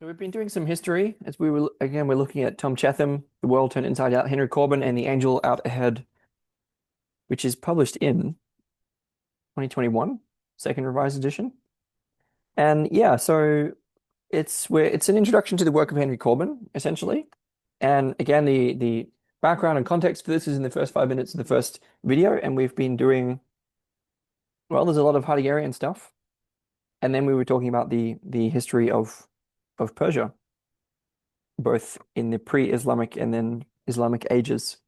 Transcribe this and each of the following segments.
So we've been doing some history as we're looking at Tom Chatham, The World Turned Inside Out, Henry Corbin, and The Angel Out Ahead, which is published in 2021, second revised edition. And yeah, so it's an introduction to the work of Henry Corbin, essentially. And again, the background and context for this is in the first 5 minutes of the first video, and we've been doing there's a lot of Heideggerian stuff. And then we were talking about the history of Persia, both in the pre-Islamic and then Islamic ages.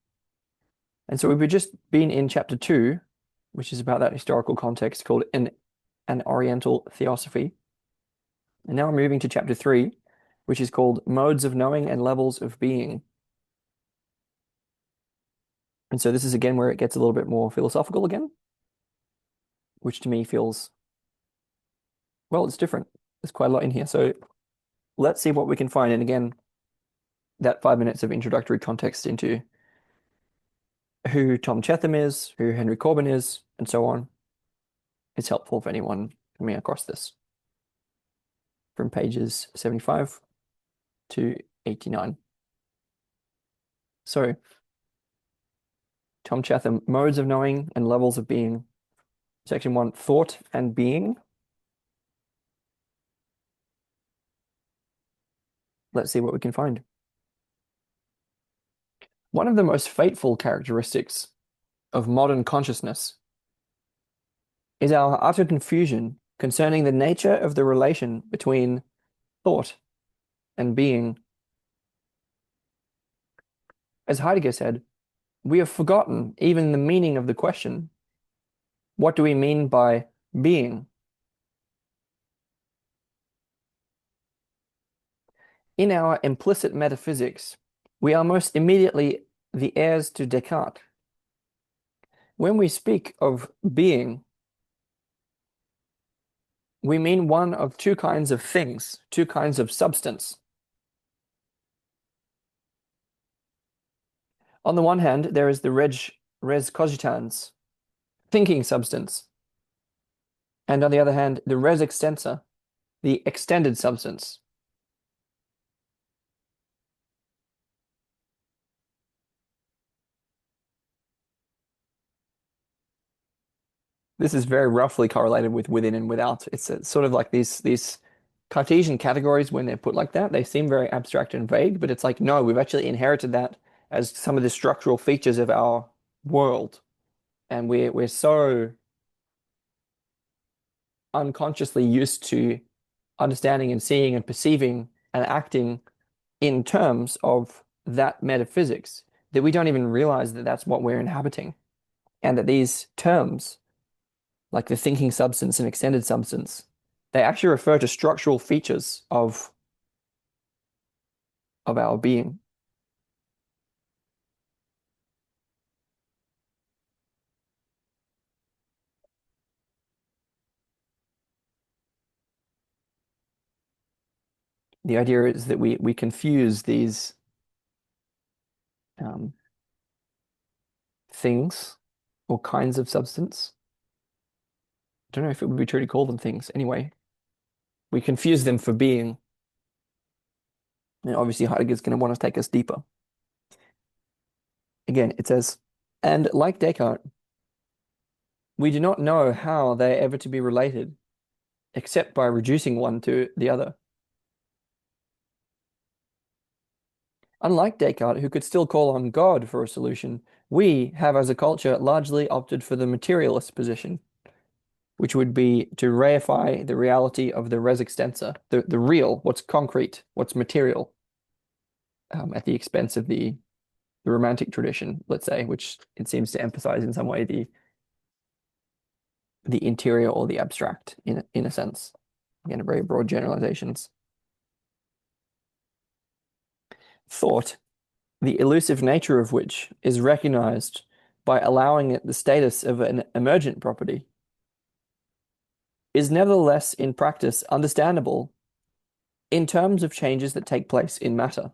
And so we've just been in chapter 2, which is about that historical context called an Oriental Theosophy. And now we're moving to chapter 3, which is called Modes of Knowing and Levels of Being. And so this is again where it gets a little bit more philosophical again, which to me feels, it's different. There's quite a lot in here. So let's see what we can find. And again, that 5 minutes of introductory context into who Tom Chatham is, who Henry Corbin is, and so on, is helpful for anyone coming across this from pages 75 to 89. So, Tom Chatham, Modes of Knowing and Levels of Being. Section 1, Thought and Being. Let's see what we can find. One of the most fateful characteristics of modern consciousness is our utter confusion concerning the nature of the relation between thought and being. As Heidegger said, we have forgotten even the meaning of the question. What do we mean by being? In our implicit metaphysics, we are most immediately the heirs to Descartes. When we speak of being, we mean one of two kinds of things, two kinds of substance. On the one hand, there is the res cogitans, thinking substance. And on the other hand, the res extensa, the extended substance. This is very roughly correlated with within and without. It's sort of like these Cartesian categories, when they're put like that, they seem very abstract and vague, but it's like, no, we've actually inherited that as some of the structural features of our world. And we're so unconsciously used to understanding and seeing and perceiving and acting in terms of that metaphysics that we don't even realize that that's what we're inhabiting. And that these terms, like the thinking substance and extended substance, they actually refer to structural features of our being. The idea is that we confuse these things or kinds of substance. I don't know if it would be true to call them things. Anyway, we confuse them for being. And obviously Heidegger's going to want to take us deeper. Again, it says, and like Descartes, we do not know how they are ever to be related, except by reducing one to the other. Unlike Descartes, who could still call on God for a solution, we have as a culture largely opted for the materialist position, which would be to reify the reality of the res extensa, the real, what's concrete, what's material, at the expense of the romantic tradition, let's say, which it seems to emphasize in some way the interior or the abstract in a sense. Again, very broad generalizations. Thought, the elusive nature of which is recognized by allowing it the status of an emergent property, is nevertheless in practice understandable in terms of changes that take place in matter.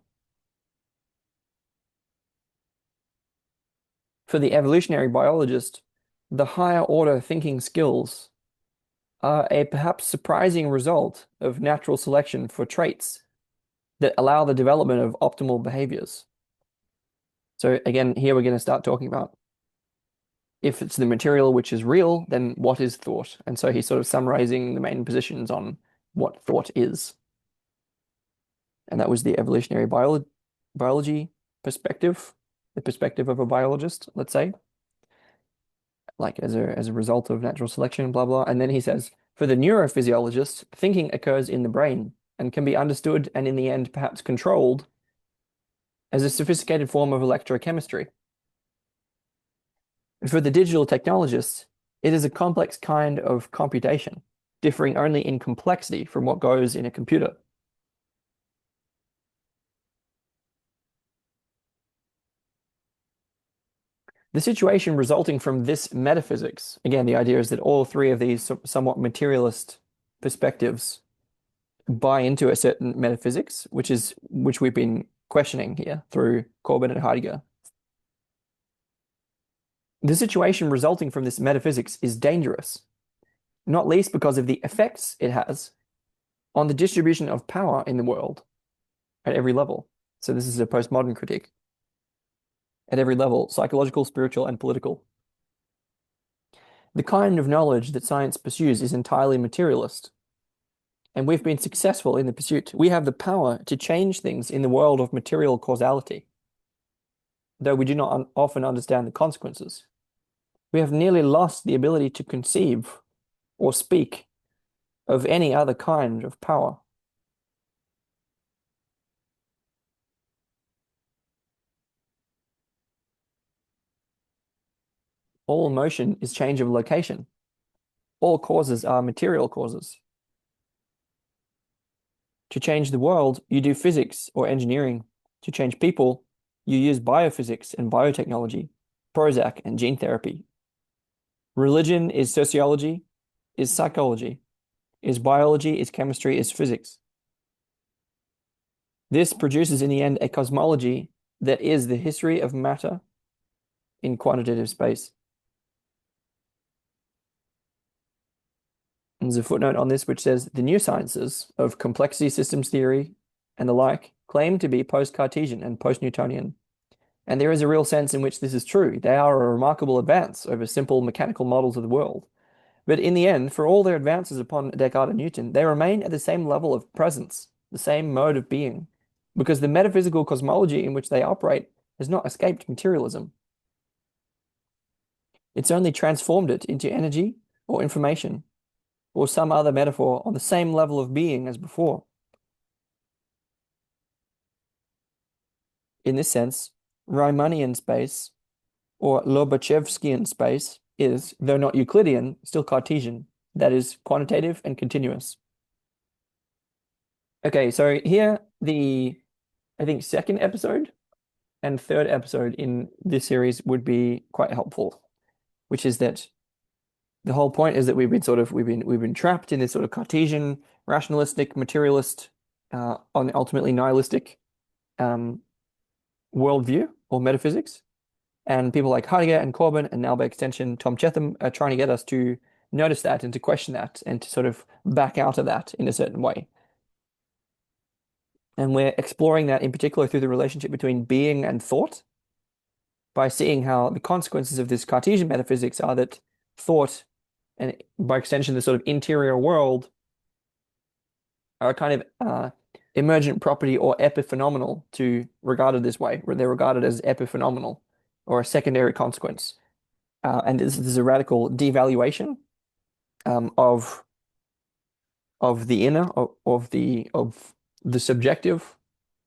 For the evolutionary biologist, the higher order thinking skills are a perhaps surprising result of natural selection for traits that allow the development of optimal behaviors. So again, here we're going to start talking about if it's the material which is real, then what is thought? And so he's sort of summarizing the main positions on what thought is. And that was the evolutionary biology perspective, the perspective of a biologist, let's say, like as a result of natural selection, blah, blah. And then he says, for the neurophysiologist, thinking occurs in the brain and can be understood and in the end perhaps controlled as a sophisticated form of electrochemistry. For the digital technologist, it is a complex kind of computation, differing only in complexity from what goes in a computer. The situation resulting from this metaphysics, again, the idea is that all three of these somewhat materialist perspectives buy into a certain metaphysics, which we've been questioning here through Corbin and Heidegger. The situation resulting from this metaphysics is dangerous, not least because of the effects it has on the distribution of power in the world at every level. So this is a postmodern critique. At every level, psychological, spiritual, and political. The kind of knowledge that science pursues is entirely materialist, and we've been successful in the pursuit. We have the power to change things in the world of material causality, though we do not often understand the consequences. We have nearly lost the ability to conceive or speak of any other kind of power. All motion is change of location. All causes are material causes. To change the world, you do physics or engineering. To change people, you use biophysics and biotechnology, Prozac and gene therapy. Religion is sociology, is psychology, is biology, is chemistry, is physics. This produces in the end a cosmology that is the history of matter in quantitative space. And there's a footnote on this which says the new sciences of complexity systems theory and the like claim to be post-Cartesian and post-Newtonian. And there is a real sense in which this is true. They are a remarkable advance over simple mechanical models of the world. But in the end, for all their advances upon Descartes and Newton, they remain at the same level of presence, the same mode of being, because the metaphysical cosmology in which they operate has not escaped materialism. It's only transformed it into energy or information or some other metaphor on the same level of being as before. In this sense, Riemannian space or Lobachevskian space is, though not Euclidean, still Cartesian, that is quantitative and continuous. Okay, so here I think second episode and third episode in this series would be quite helpful, which is that the whole point is that we've been trapped in this sort of Cartesian, rationalistic, materialist, ultimately nihilistic worldview or metaphysics. And people like Heidegger and Corbin, and now by extension Tom Cheetham, are trying to get us to notice that and to question that and to sort of back out of that in a certain way. And we're exploring that in particular through the relationship between being and thought, by seeing how the consequences of this Cartesian metaphysics are that thought, and by extension the sort of interior world, are a kind of emergent property or epiphenomenal to regarded this way, where they're regarded as epiphenomenal or a secondary consequence. And this is a radical devaluation of the inner, of the subjective,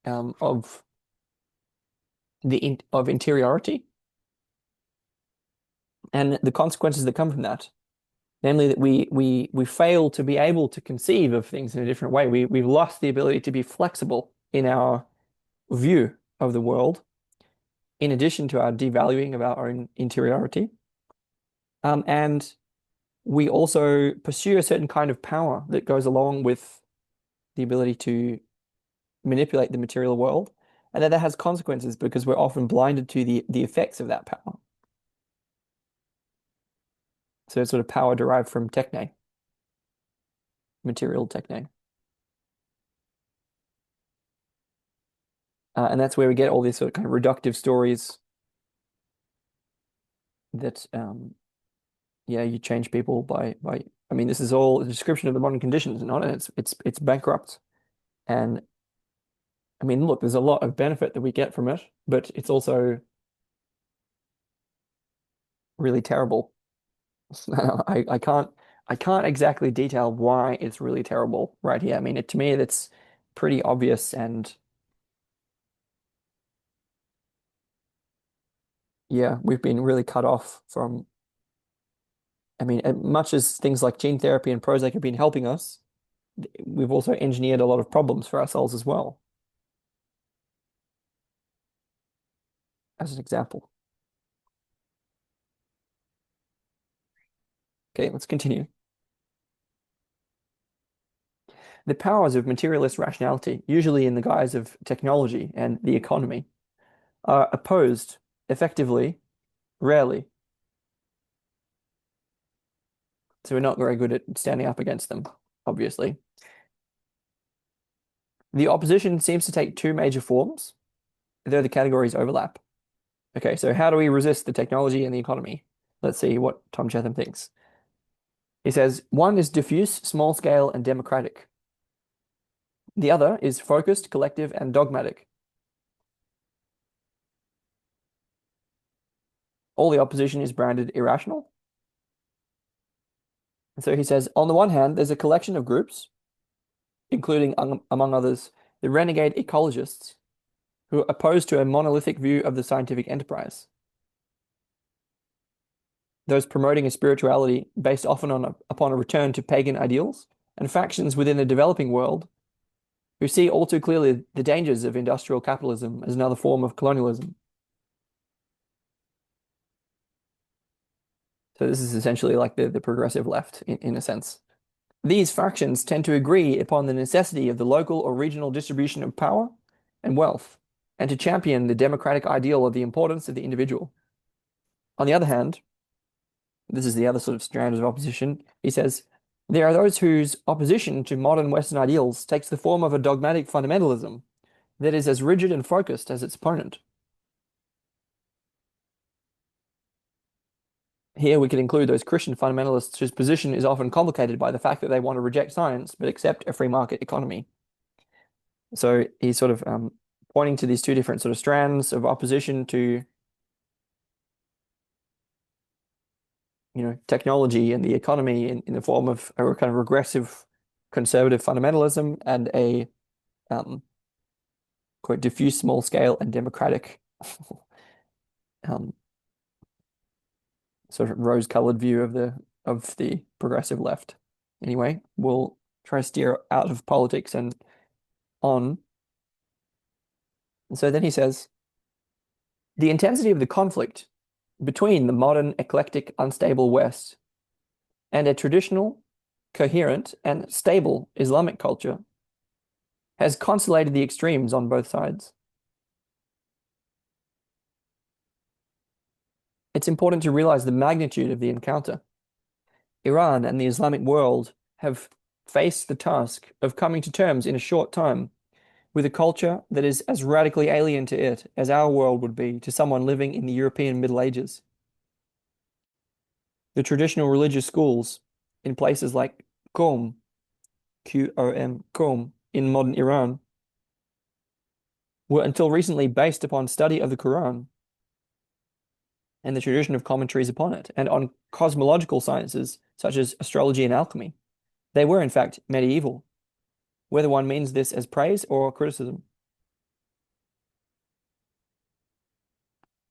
of interiority, and the consequences that come from that. Namely, that we fail to be able to conceive of things in a different way. We've lost the ability to be flexible in our view of the world, in addition to our devaluing of our own interiority. And we also pursue a certain kind of power that goes along with the ability to manipulate the material world, and that has consequences because we're often blinded to the effects of that power. So it's sort of power derived from techne, material techne. And that's where we get all these sort of kind of reductive stories that yeah, you change people by I mean, this is all a description of the modern conditions, not it? It's bankrupt. And I mean, look, there's a lot of benefit that we get from it, but it's also really terrible. I can't exactly detail why it's really terrible right here. I mean, to me, that's pretty obvious, and yeah, we've been really cut off from. I mean, as much as things like gene therapy and Prozac have been helping us, we've also engineered a lot of problems for ourselves as well, as an example. Okay, let's continue. The powers of materialist rationality, usually in the guise of technology and the economy, are opposed effectively, rarely. So we're not very good at standing up against them, obviously. The opposition seems to take two major forms, though the categories overlap. Okay, so how do we resist the technology and the economy? Let's see what Tom Chatham thinks. He says one is diffuse, small scale, and democratic. The other is focused, collective, and dogmatic. All the opposition is branded irrational. And so he says, on the one hand, there's a collection of groups, including, among others, the renegade ecologists, who are opposed to a monolithic view of the scientific enterprise. Those promoting a spirituality based often upon a return to pagan ideals, and factions within the developing world who see all too clearly the dangers of industrial capitalism as another form of colonialism. So this is essentially like the progressive left in a sense. These factions tend to agree upon the necessity of the local or regional distribution of power and wealth, and to champion the democratic ideal of the importance of the individual. On the other hand, this is the other sort of strand of opposition. He says, there are those whose opposition to modern Western ideals takes the form of a dogmatic fundamentalism that is as rigid and focused as its opponent. Here we could include those Christian fundamentalists whose position is often complicated by the fact that they want to reject science but accept a free market economy. So he's sort of pointing to these two different sort of strands of opposition to, technology and the economy in the form of a kind of regressive conservative fundamentalism and a quite diffuse, small scale, and democratic um, sort of rose-colored view of the progressive left. Anyway, we'll try to steer out of politics and on. And so then he says, the intensity of the conflict between the modern, eclectic, unstable West and a traditional, coherent, and stable Islamic culture has consolidated the extremes on both sides. It's important to realize the magnitude of the encounter. Iran and the Islamic world have faced the task of coming to terms in a short time with a culture that is as radically alien to it as our world would be to someone living in the European Middle Ages. The traditional religious schools in places like Qom, Qom, Qom, in modern Iran, were until recently based upon study of the Quran and the tradition of commentaries upon it, and on cosmological sciences such as astrology and alchemy. They were, in fact, medieval, whether one means this as praise or criticism.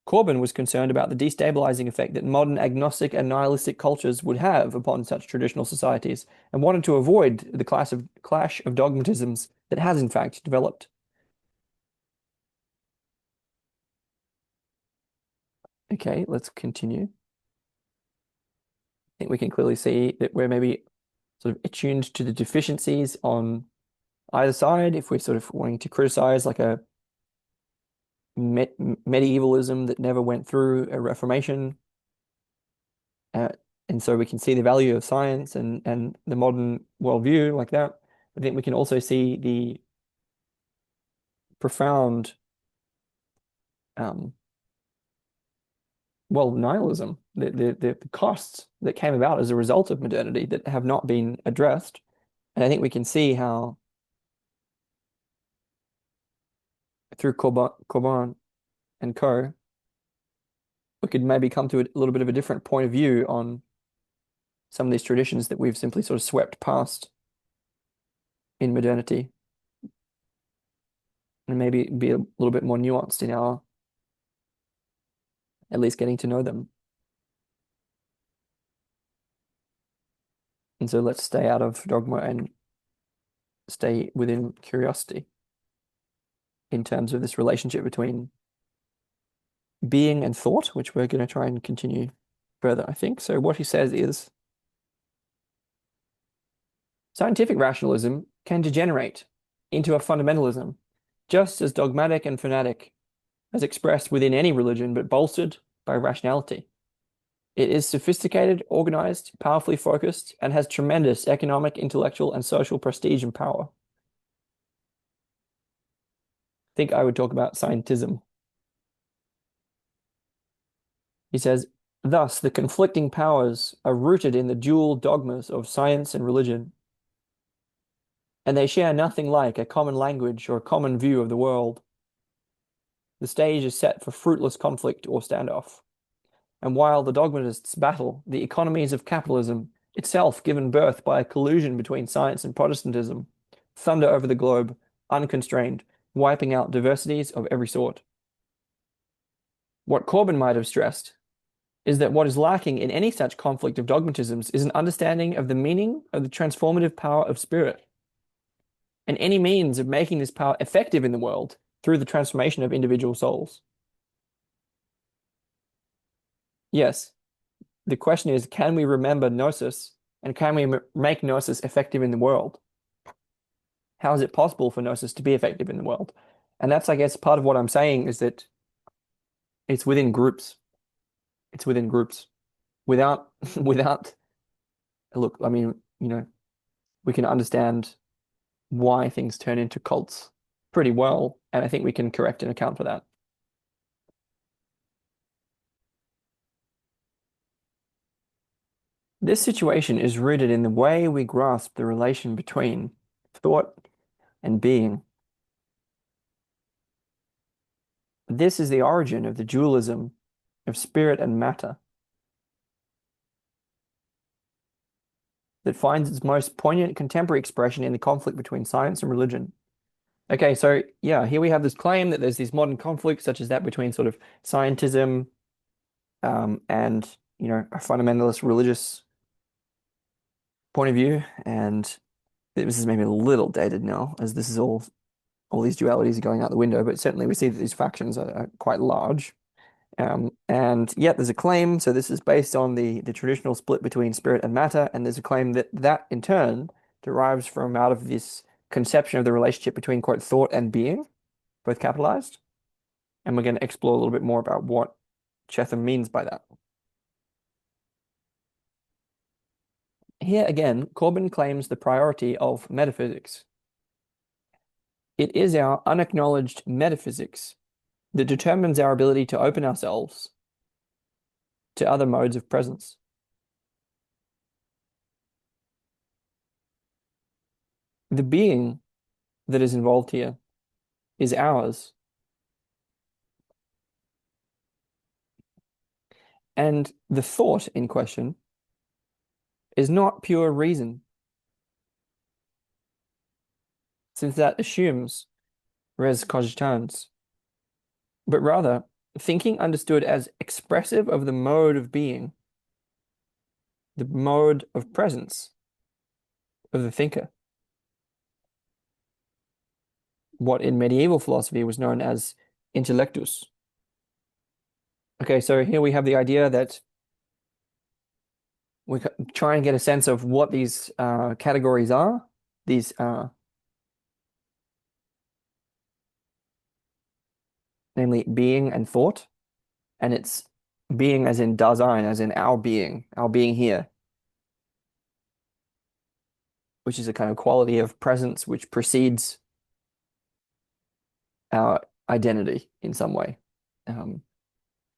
Corbin was concerned about the destabilizing effect that modern agnostic and nihilistic cultures would have upon such traditional societies, and wanted to avoid the clash of dogmatisms that has, in fact, developed. Okay, let's continue. I think we can clearly see that we're maybe sort of attuned to the deficiencies on either side if we're sort of wanting to criticize like a medievalism that never went through a reformation. Uh, and so we can see the value of science and the modern worldview like that. I think we can also see the profound um, well, nihilism, the costs that came about as a result of modernity that have not been addressed. And I think we can see how through Corbin and co, we could maybe come to a little bit of a different point of view on some of these traditions that we've simply sort of swept past in modernity, and maybe be a little bit more nuanced in our at least getting to know them. And so let's stay out of dogma and stay within curiosity in terms of this relationship between being and thought, which we're going to try and continue further, I think. So what he says is scientific rationalism can degenerate into a fundamentalism, just as dogmatic and fanatic, as expressed within any religion, but bolstered by rationality. It is sophisticated, organized, powerfully focused, and has tremendous economic, intellectual, and social prestige and power. I think I would talk about scientism. He says, thus, the conflicting powers are rooted in the dual dogmas of science and religion, and they share nothing like a common language or a common view of the world. The stage is set for fruitless conflict or standoff. And while the dogmatists battle the economies of capitalism, itself given birth by a collusion between science and Protestantism, thunder over the globe, unconstrained, wiping out diversities of every sort. What Corbin might have stressed is that what is lacking in any such conflict of dogmatisms is an understanding of the meaning of the transformative power of spirit, and any means of making this power effective in the world through the transformation of individual souls. Yes, the question is, can we remember Gnosis, and can we make Gnosis effective in the world? How is it possible for Gnosis to be effective in the world? And that's, I guess, part of what I'm saying is that it's within groups. It's within groups. Without, without, look, I mean, we can understand why things turn into cults pretty well, and I think we can correct and account for that. This situation is rooted in the way we grasp the relation between thought and being. This is the origin of the dualism of spirit and matter that finds its most poignant contemporary expression in the conflict between science and religion. Okay, so yeah, here we have this claim that there's these modern conflicts, such as that between sort of scientism, and a fundamentalist religious point of view. And this is maybe a little dated now, as this is all these dualities are going out the window, but certainly we see that these factions are quite large. And yet there's a claim, so this is based on the traditional split between spirit and matter, and there's a claim that in turn derives from out of this conception of the relationship between, quote, thought and being, both capitalized. And we're going to explore a little bit more about what Cheetham means by that. Here again, Corbin claims the priority of metaphysics. It is our unacknowledged metaphysics that determines our ability to open ourselves to other modes of presence. The being that is involved here is ours. And the thought in question is not pure reason, since that assumes res cogitans, but rather thinking understood as expressive of the mode of being, the mode of presence of the thinker. What in medieval philosophy was known as intellectus. Okay, so here we have the idea that we try and get a sense of what these categories are. These namely being and thought, and it's being as in Dasein, as in our being here, which is a kind of quality of presence which precedes our identity in some way. um,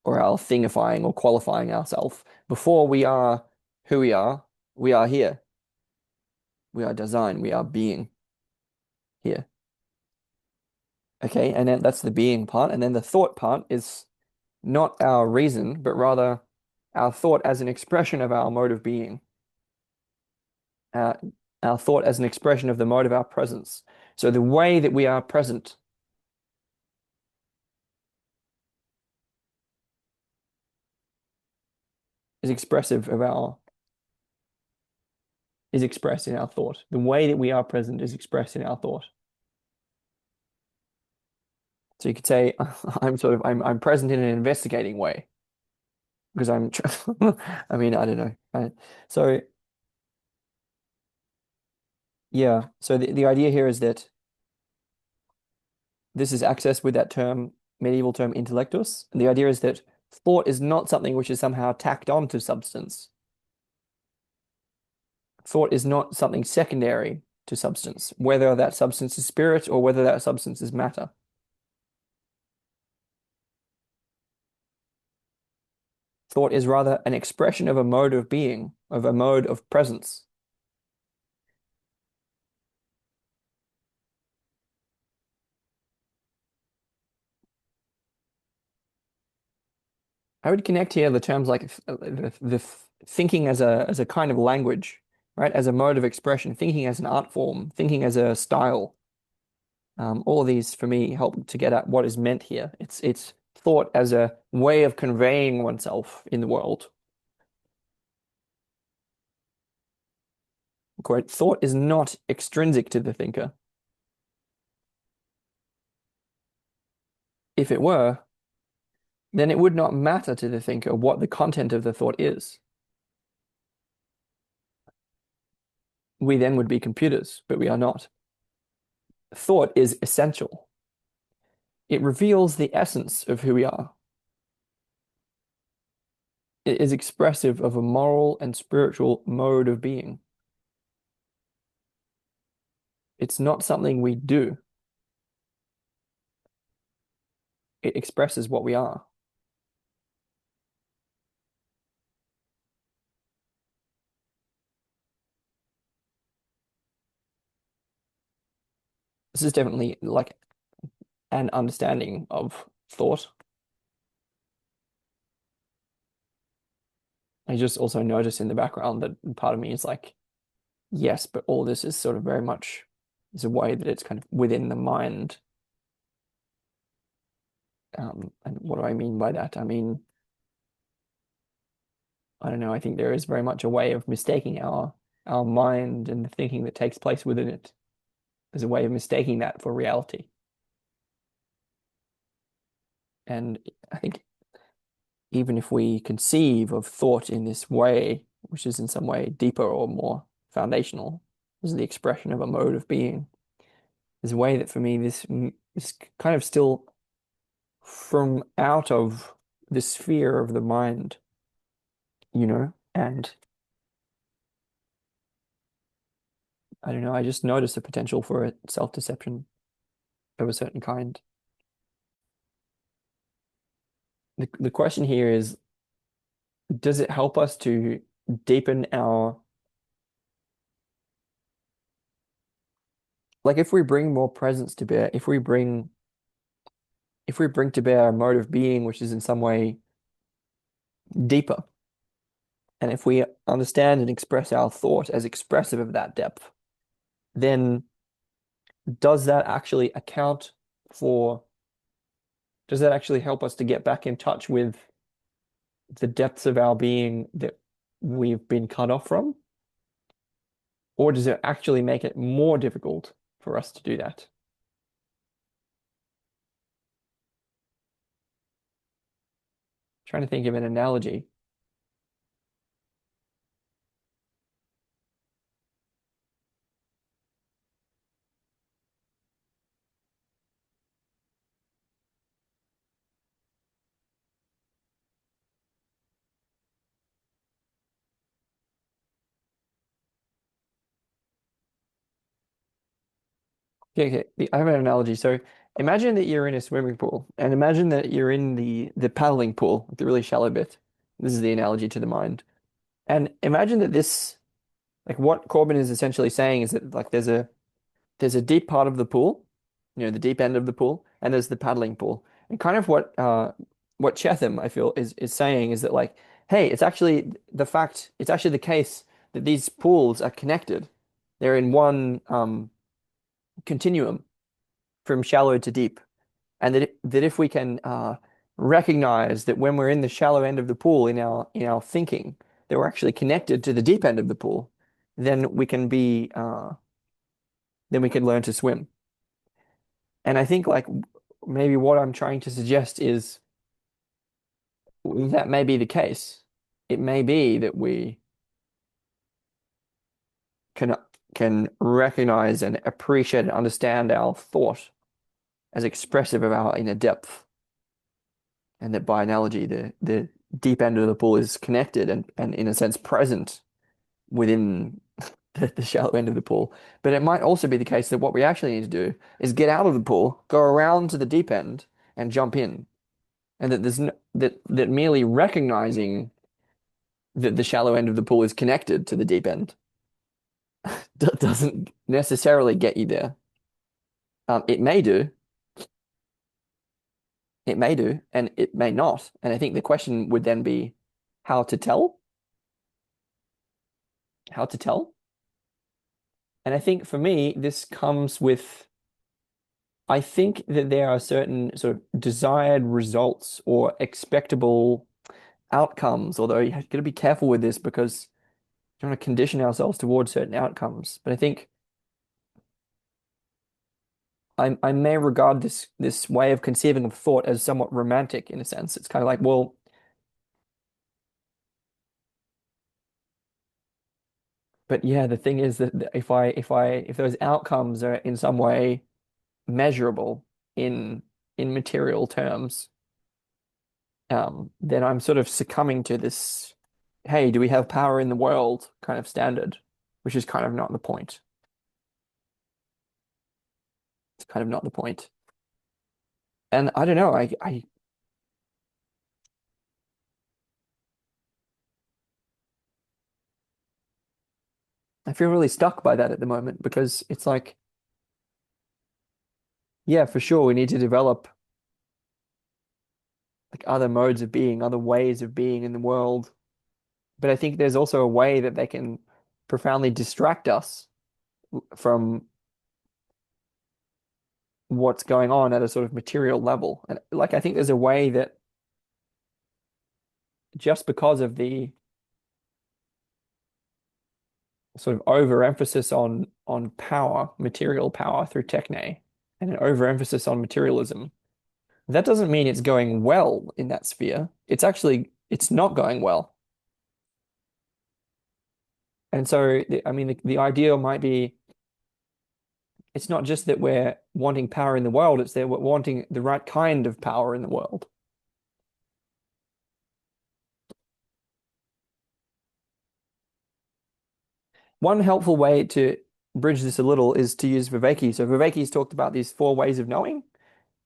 or our thingifying or qualifying ourselves. Before we are who we are here. We are design, we are being here. Okay, and then that's the being part. And then the thought part is not our reason, but rather our thought as an expression of our mode of being, uh, our thought as an expression of the mode of our presence. So the way that we are present is expressive of our, is expressed in our thought. The way that we are present is expressed in our thought. So you could say, I'm present in an investigating way because I mean, I don't know. So yeah, so the idea here is that this is accessed with that term, medieval term intellectus. And the idea is that thought is not something which is somehow tacked on to substance. Thought is not something secondary to substance, whether that substance is spirit or whether that substance is matter. Thought is rather an expression of a mode of being, of a mode of presence. I would connect here the terms like the thinking as a kind of language, right? As a mode of expression, thinking as an art form, thinking as a style. All of these for me help to get at what is meant here. It's thought as a way of conveying oneself in the world. Quote, thought is not extrinsic to the thinker. If it were, then it would not matter to the thinker what the content of the thought is. We then would be computers, but we are not. Thought is essential. It reveals the essence of who we are. It is expressive of a moral and spiritual mode of being. It's not something we do. It expresses what we are. This is definitely like an understanding of thought. I just also notice in the background that part of me is like, yes, but all this is sort of very much is a way that it's kind of within the mind. And what do I mean by that? I mean, I don't know. I think there is very much a way of mistaking our mind and the thinking that takes place within it as a way of mistaking that for reality. And I think even if we conceive of thought in this way, which is in some way deeper or more foundational, this is the expression of a mode of being. There's a way that for me this is kind of still from out of the sphere of the mind, and I don't know, I just notice a potential for a self-deception of a certain kind. The question here is, does it help us to deepen our, like if we bring more presence to bear, if we bring to bear a mode of being which is in some way deeper, and if we understand and express our thought as expressive of that depth, then does that actually account for, does that actually help us to get back in touch with the depths of our being that we've been cut off from? Or does it actually make it more difficult for us to do that? Trying to think of an analogy. Okay, okay. I have an analogy. So Imagine that you're in a swimming pool, and imagine that you're in the paddling pool, the really shallow bit. This is the analogy to the mind. And imagine that this, like what Corbin is essentially saying is that like there's a deep part of the pool, the deep end of the pool, and there's the paddling pool. And kind of what Cheetham, I feel, is saying is that like, hey, it's actually the case that these pools are connected. They're in one continuum from shallow to deep. And that if we can recognize that when we're in the shallow end of the pool in our thinking, that we're actually connected to the deep end of the pool, then we can learn to swim. And I think like maybe what I'm trying to suggest is that may be the case. It may be that we can can recognize and appreciate and understand our thought as expressive of our inner depth, and that by analogy, the deep end of the pool is connected and in a sense present within the shallow end of the pool. But it might also be the case that what we actually need to do is get out of the pool, go around to the deep end, and jump in. And that there's no, that merely recognizing that the shallow end of the pool is connected to the deep end doesn't necessarily get you there. It may do, and it may not. And I think the question would then be how to tell, how to tell. And I think for me, this comes with, I think that there are certain sort of desired results or expectable outcomes, although you have got to be careful with this because you don't want to condition ourselves towards certain outcomes. But I think I may regard this way of conceiving of thought as somewhat romantic in a sense. It's kind of like, well, but yeah, the thing is that if those outcomes are in some way measurable in material terms, then I'm sort of succumbing to this, hey, do we have power in the world kind of standard, which is kind of not the point. It's kind of not the point. And I don't know, I feel really stuck by that at the moment because it's like, yeah, for sure, we need to develop like other modes of being, other ways of being in the world. But I think there's also a way that they can profoundly distract us from what's going on at a sort of material level. And like I think there's a way that just because of the sort of overemphasis on power, material power through techne, and an overemphasis on materialism, that doesn't mean it's going well in that sphere. It's not going well. And so, I mean, the idea might be it's not just that we're wanting power in the world, it's that we're wanting the right kind of power in the world. One helpful way to bridge this a little is to use Viveki. So Viveki's talked about these four ways of knowing,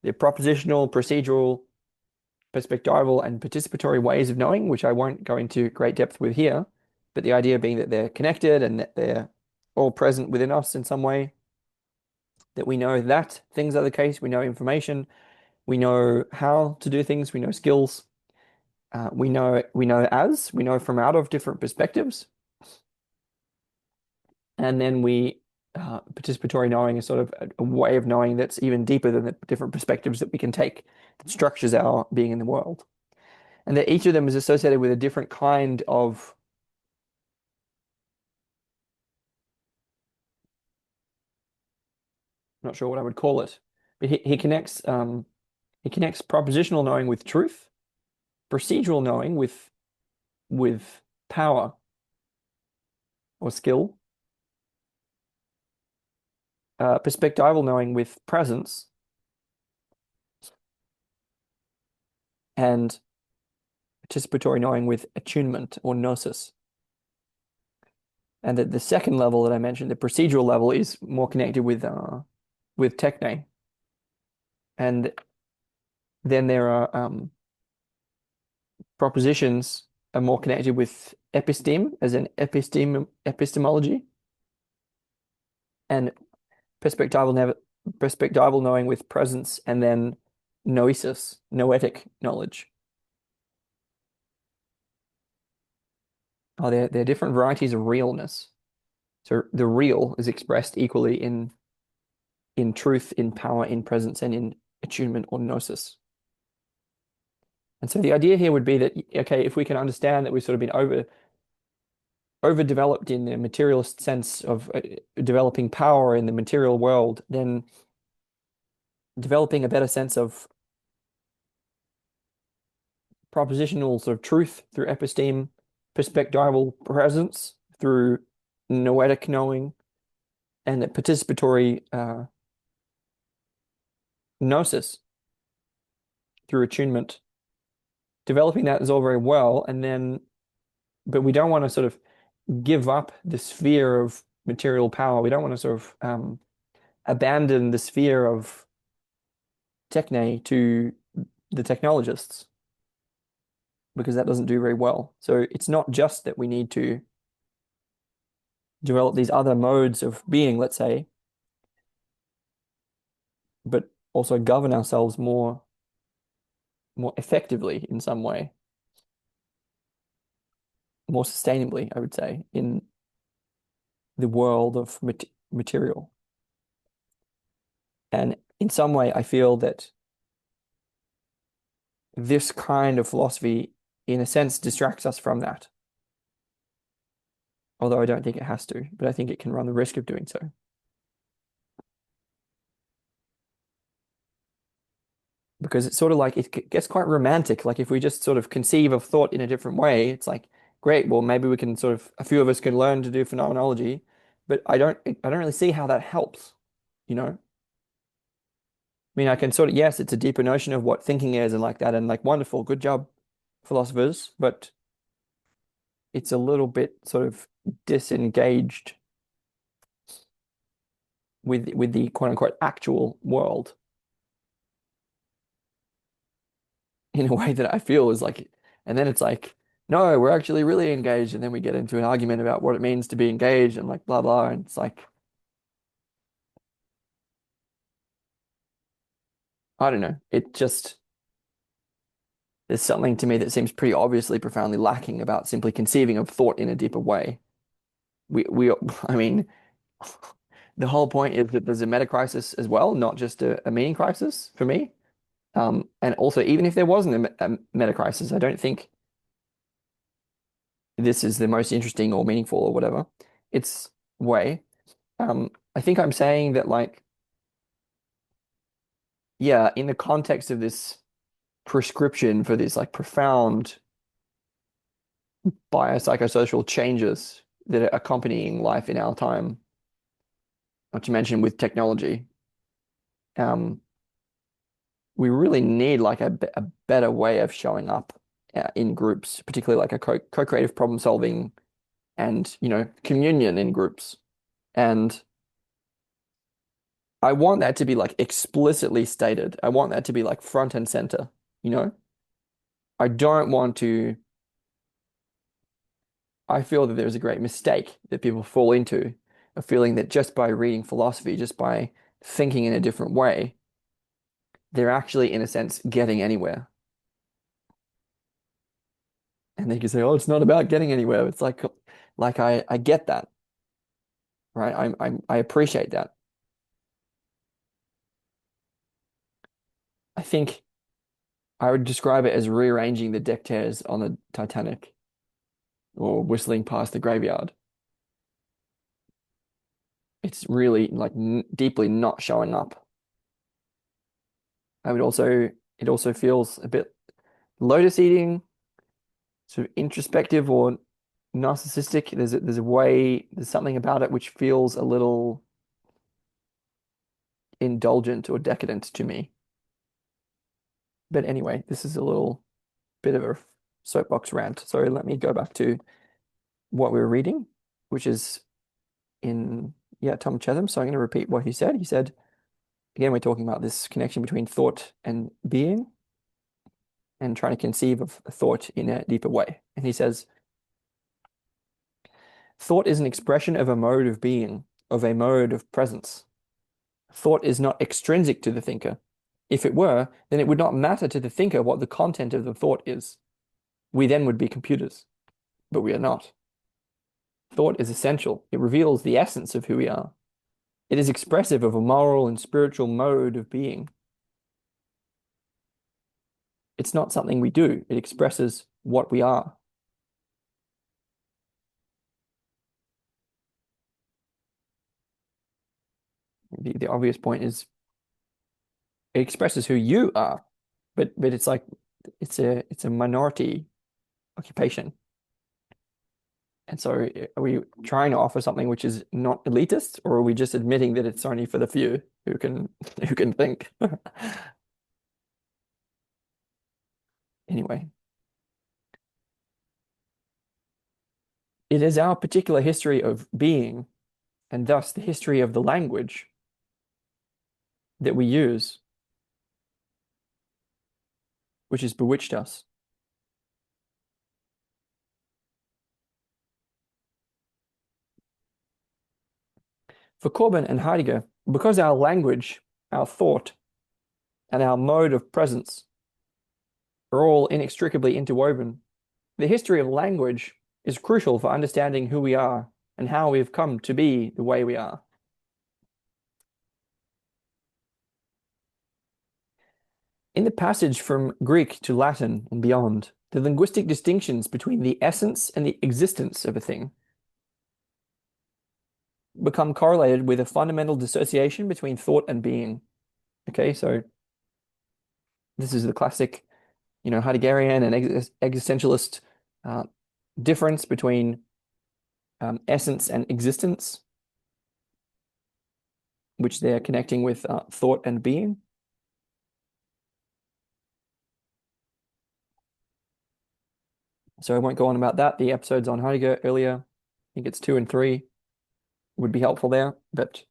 the propositional, procedural, perspectival, and participatory ways of knowing, which I won't go into great depth with here, but the idea being that they're connected and that they're all present within us in some way, that we know that things are the case, we know information, we know how to do things, we know skills, we know from out of different perspectives, and then participatory knowing is sort of a way of knowing that's even deeper than the different perspectives that we can take that structures our being in the world, and that each of them is associated with a different kind of not sure what I would call it, but he connects propositional knowing with truth, procedural knowing with power or skill, perspectival knowing with presence, and participatory knowing with attunement or gnosis. And that the second level that I mentioned, the procedural level, is more connected with techne. And then there are propositions are more connected with episteme, as in epistemology, and perspectival knowing with presence, and then noesis, noetic knowledge. Oh, they're different varieties of realness. So the real is expressed equally in truth, in power, in presence, and in attunement or gnosis. And so the idea here would be that, okay, if we can understand that we've sort of been overdeveloped in the materialist sense of developing power in the material world, then developing a better sense of propositional sort of truth through episteme, perspectival presence through noetic knowing, and a participatory gnosis through attunement. Developing that is all very well, but we don't want to sort of give up the sphere of material power. We don't want to sort of abandon the sphere of techne to the technologists, because that doesn't do very well. So it's not just that we need to develop these other modes of being, let's say, but also govern ourselves more effectively in some way, more sustainably, I would say, in the world of material. And in some way, I feel that this kind of philosophy, in a sense, distracts us from that. Although I don't think it has to, but I think it can run the risk of doing so. Because it's sort of like it gets quite romantic. Like if we just sort of conceive of thought in a different way, it's like, great, well, maybe we can sort of, a few of us can learn to do phenomenology, but I don't really see how that helps, you know? I mean, I can sort of, yes, it's a deeper notion of what thinking is and like that, and like, wonderful, good job, philosophers, but it's a little bit sort of disengaged with the quote unquote actual world in a way that I feel is like, and then it's like, no, we're actually really engaged, and then we get into an argument about what it means to be engaged and like blah blah, and it's like, I don't know, it just there's something to me that seems pretty obviously profoundly lacking about simply conceiving of thought in a deeper way. We I mean, the whole point is that there's a meta crisis as well, not just a meaning crisis for me. And also, even if there wasn't a meta crisis, I don't think this is the most interesting or meaningful or whatever. It's way. I think I'm saying that, like, yeah, in the context of this prescription for these like profound biopsychosocial changes that are accompanying life in our time, not to mention with technology, um, we really need like a better way of showing up in groups, particularly like a co-creative problem solving and, communion in groups. And I want that to be like explicitly stated. I want that to be like front and center, you know? I don't want to, I feel that there's a great mistake that people fall into, of feeling that just by reading philosophy, just by thinking in a different way, they're actually, in a sense, getting anywhere. And they can say, "Oh, it's not about getting anywhere." It's like I get that, right? I appreciate that. I think I would describe it as rearranging the deck chairs on the Titanic or whistling past the graveyard. It's really like n deeply not showing up. It also feels a bit lotus eating, sort of introspective or narcissistic. There's something about it which feels a little indulgent or decadent to me. But anyway, this is a little bit of a soapbox rant. So let me go back to what we were reading, which is in, yeah, Tom Chetham. So I'm going to repeat what he said. He said, again, we're talking about this connection between thought and being and trying to conceive of thought in a deeper way. And he says, thought is an expression of a mode of being, of a mode of presence. Thought is not extrinsic to the thinker. If it were, then it would not matter to the thinker what the content of the thought is. We then would be computers, but we are not. Thought is essential. It reveals the essence of who we are. It is expressive of a moral and spiritual mode of being. It's not something we do. It expresses what we are. The obvious point is it expresses who you are, but it's like it's a minority occupation. And so are we trying to offer something which is not elitist, or are we just admitting that it's only for the few who can think? Anyway, it is our particular history of being, and thus the history of the language that we use, which has bewitched us. For Corbin and Heidegger, because our language, our thought, and our mode of presence are all inextricably interwoven, the history of language is crucial for understanding who we are and how we've come to be the way we are. In the passage from Greek to Latin and beyond, the linguistic distinctions between the essence and the existence of a thing become correlated with a fundamental dissociation between thought and being. Okay, so this is the classic, Heideggerian and existentialist difference between essence and existence, which they're connecting with thought and being. So I won't go on about that. The episodes on Heidegger earlier, I think it's 2 and 3, would be helpful there. But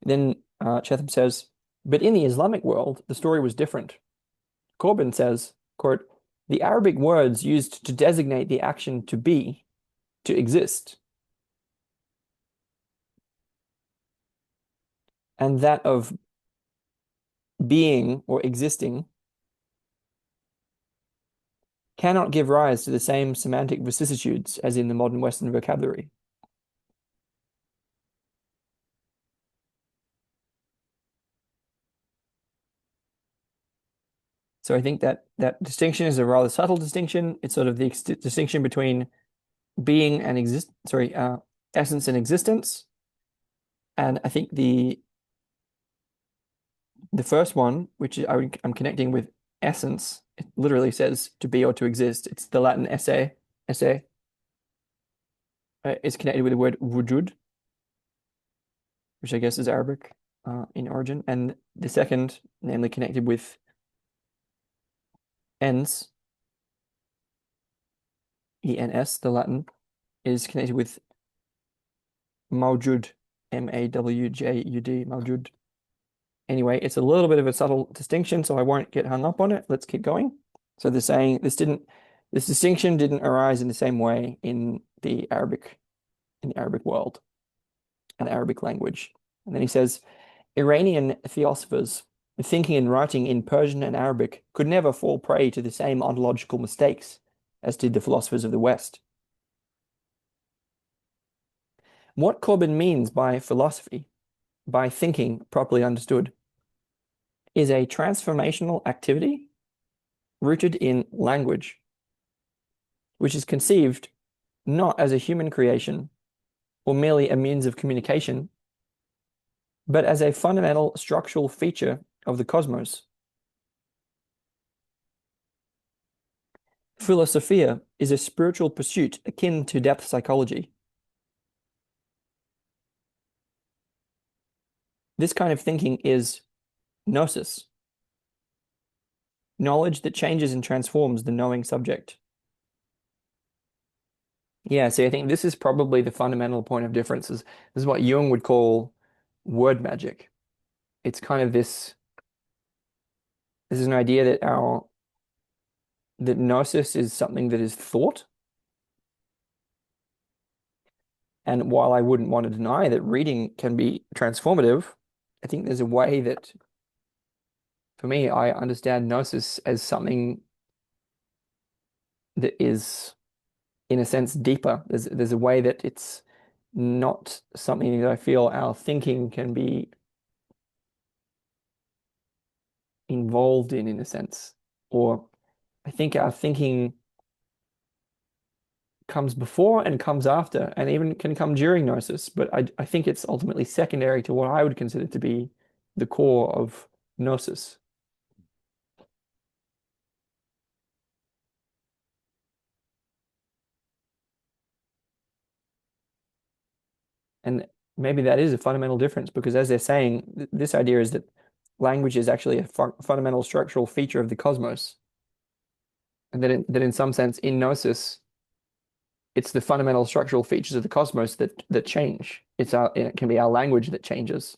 then Cheetham says, but in the Islamic world, the story was different. Corbin says, quote, the Arabic words used to designate the action to be, to exist, and that of being or existing cannot give rise to the same semantic vicissitudes as in the modern Western vocabulary. So I think that distinction is a rather subtle distinction. It's sort of the distinction between being and essence and existence. And I think the first one, which I'm connecting with essence, it literally says to be or to exist. It's the Latin esse. It's connected with the word wujud, which I guess is Arabic in origin. And the second, namely connected with ens, ENS, the Latin, is connected with mawjud, MAWJUD, mawjud. Anyway, it's a little bit of a subtle distinction, so I won't get hung up on it. Let's keep going. So they're saying this distinction didn't arise in the same way in the Arabic world and Arabic language. And then he says, Iranian philosophers thinking and writing in Persian and Arabic could never fall prey to the same ontological mistakes as did the philosophers of the West. What Corbin means by philosophy, by thinking properly understood, is a transformational activity rooted in language, which is conceived not as a human creation or merely a means of communication, but as a fundamental structural feature of the cosmos. Philosophia is a spiritual pursuit akin to depth psychology. This kind of thinking is Gnosis, knowledge that changes and transforms the knowing subject. Yeah, so I think this is probably the fundamental point of difference. This is what Jung would call word magic. it's kind of this is an idea that gnosis is something that is thought. And while I wouldn't want to deny that reading can be transformative, I think there's a way that, for me, I understand gnosis as something that is, in a sense, deeper. There's a way that it's not something that I feel our thinking can be involved in a sense. Or I think our thinking comes before and comes after, and even can come during gnosis. But I think it's ultimately secondary to what I would consider to be the core of gnosis. And maybe that is a fundamental difference because, as they're saying, this idea is that language is actually a fundamental structural feature of the cosmos, and that in some sense, in gnosis, it's the fundamental structural features of the cosmos that change. It can be our language that changes.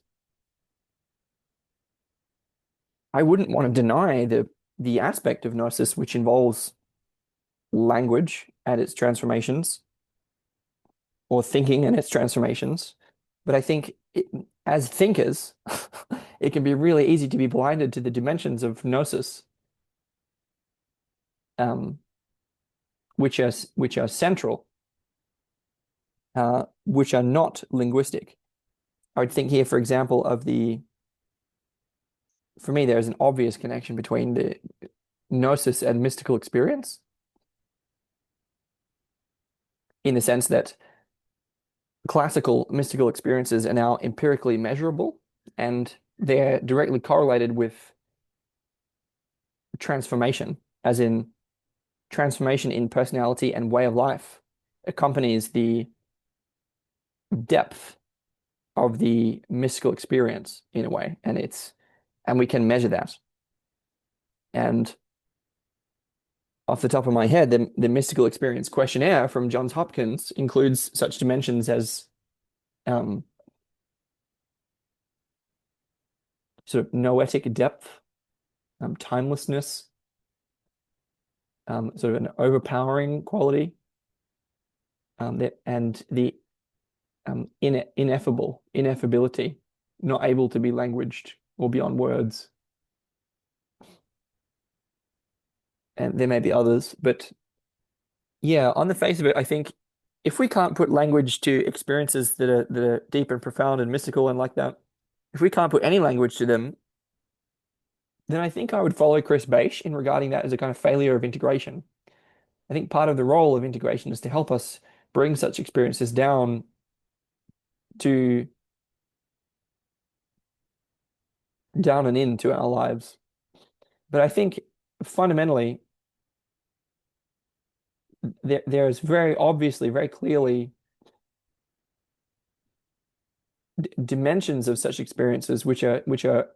I wouldn't want to deny the aspect of gnosis which involves language and its transformations, or thinking and its transformations. But I think as thinkers, it can be really easy to be blinded to the dimensions of gnosis, um, which are central, which are not linguistic. I would think here, for example, for me, there's an obvious connection between the gnosis and mystical experience, in the sense that classical mystical experiences are now empirically measurable, and they're directly correlated with transformation, as in transformation in personality and way of life accompanies the depth of the mystical experience in a way, and we can measure that. And off the top of my head, the mystical experience questionnaire from Johns Hopkins includes such dimensions as um, sort of noetic depth, timelessness, sort of an overpowering quality, and the ineffability, not able to be languaged or beyond words. And there may be others, but yeah, on the face of it, I think if we can't put language to experiences that are deep and profound and mystical and like that, if we can't put any language to them, then I think I would follow Chris Beisch in regarding that as a kind of failure of integration. I think part of the role of integration is to help us bring such experiences to down and into our lives. But I think fundamentally, there's very obviously, very clearly dimensions of such experiences which are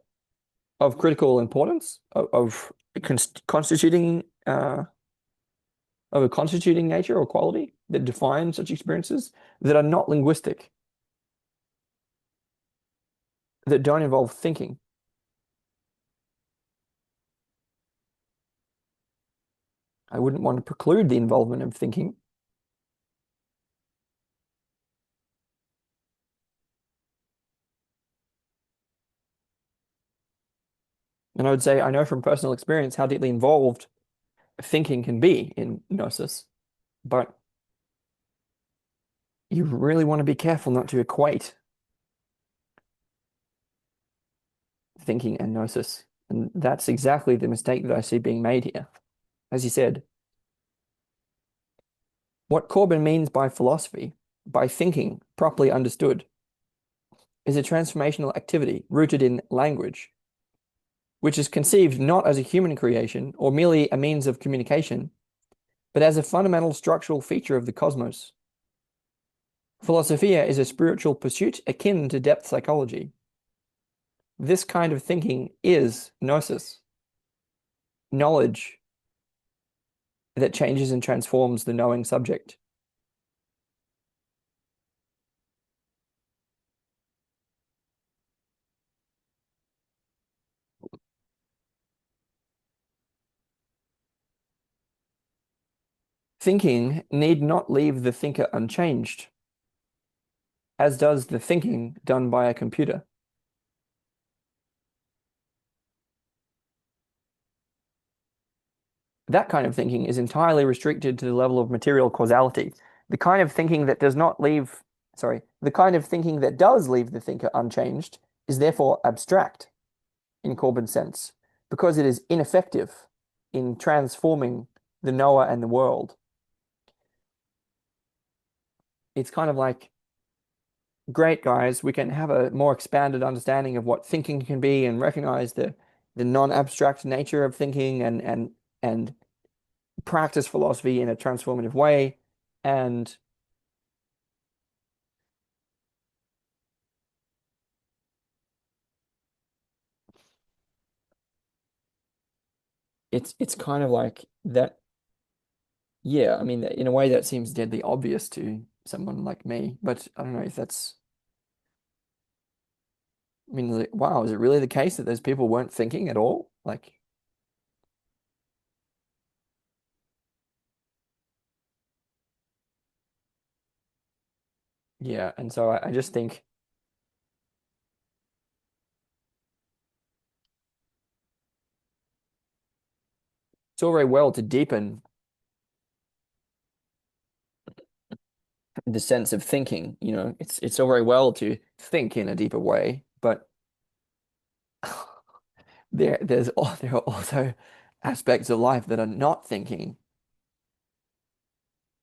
of critical importance, of constituting of a constituting nature or quality that define such experiences that are not linguistic, that don't involve thinking. I wouldn't want to preclude the involvement of thinking. And I would say I know from personal experience how deeply involved thinking can be in gnosis, but you really want to be careful not to equate thinking and gnosis. And that's exactly the mistake that I see being made here. As you said, what Corbin means by philosophy, by thinking properly understood, is a transformational activity rooted in language, which is conceived not as a human creation or merely a means of communication, but as a fundamental structural feature of the cosmos. Philosophia is a spiritual pursuit akin to depth psychology. This kind of thinking is gnosis, knowledge that changes and transforms the knowing subject. Thinking need not leave the thinker unchanged, as does the thinking done by a computer. That kind of thinking is entirely restricted to the level of material causality. The kind of thinking that does not leave, sorry, the kind of thinking that does leave the thinker unchanged is therefore abstract in Corbin's sense, because it is ineffective in transforming the knower and the world. It's kind of like, great guys, we can have a more expanded understanding of what thinking can be and recognize the non-abstract nature of thinking and practice philosophy in a transformative way. And it's kind of like that. Yeah, I mean, in a way that seems deadly obvious to someone like me, but I don't know if that's, I mean, like, wow, is it really the case that those people weren't thinking at all? Like, yeah, and so I just think it's all very well to deepen the sense of thinking, it's all very well to think in a deeper way, but there are also aspects of life that are not thinking.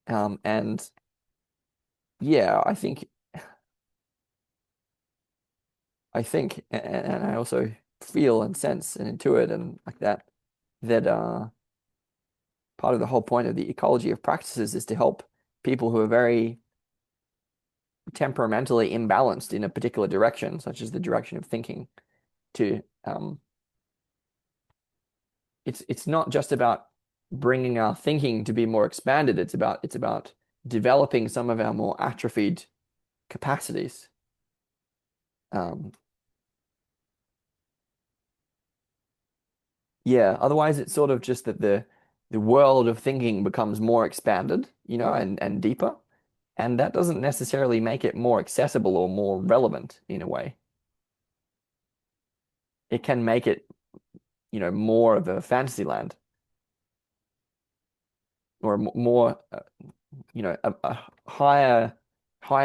And yeah, and I also feel and sense and intuit and like that part of the whole point of the ecology of practices is to help people who are very temperamentally imbalanced in a particular direction, such as the direction of thinking, to it's not just about bringing our thinking to be more expanded. It's about developing some of our more atrophied capacities. Um, yeah, otherwise it's sort of just that the world of thinking becomes more expanded, and deeper, and that doesn't necessarily make it more accessible or more relevant in a way. It can make it, more of a fantasy land or more, a higher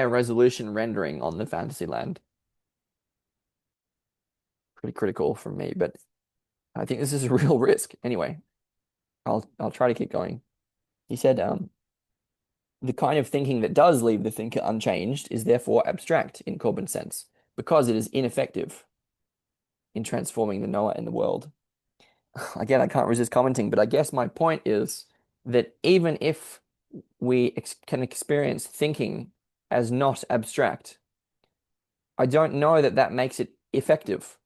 resolution rendering on the fantasy land. Pretty critical from me, but I think this is a real risk. Anyway, I'll try to keep going. He said, the kind of thinking that does leave the thinker unchanged is therefore abstract in Corbyn's sense, because it is ineffective in transforming the knower and the world. Again, I can't resist commenting, but I guess my point is that even if we can experience thinking as not abstract, I don't know that that makes it effective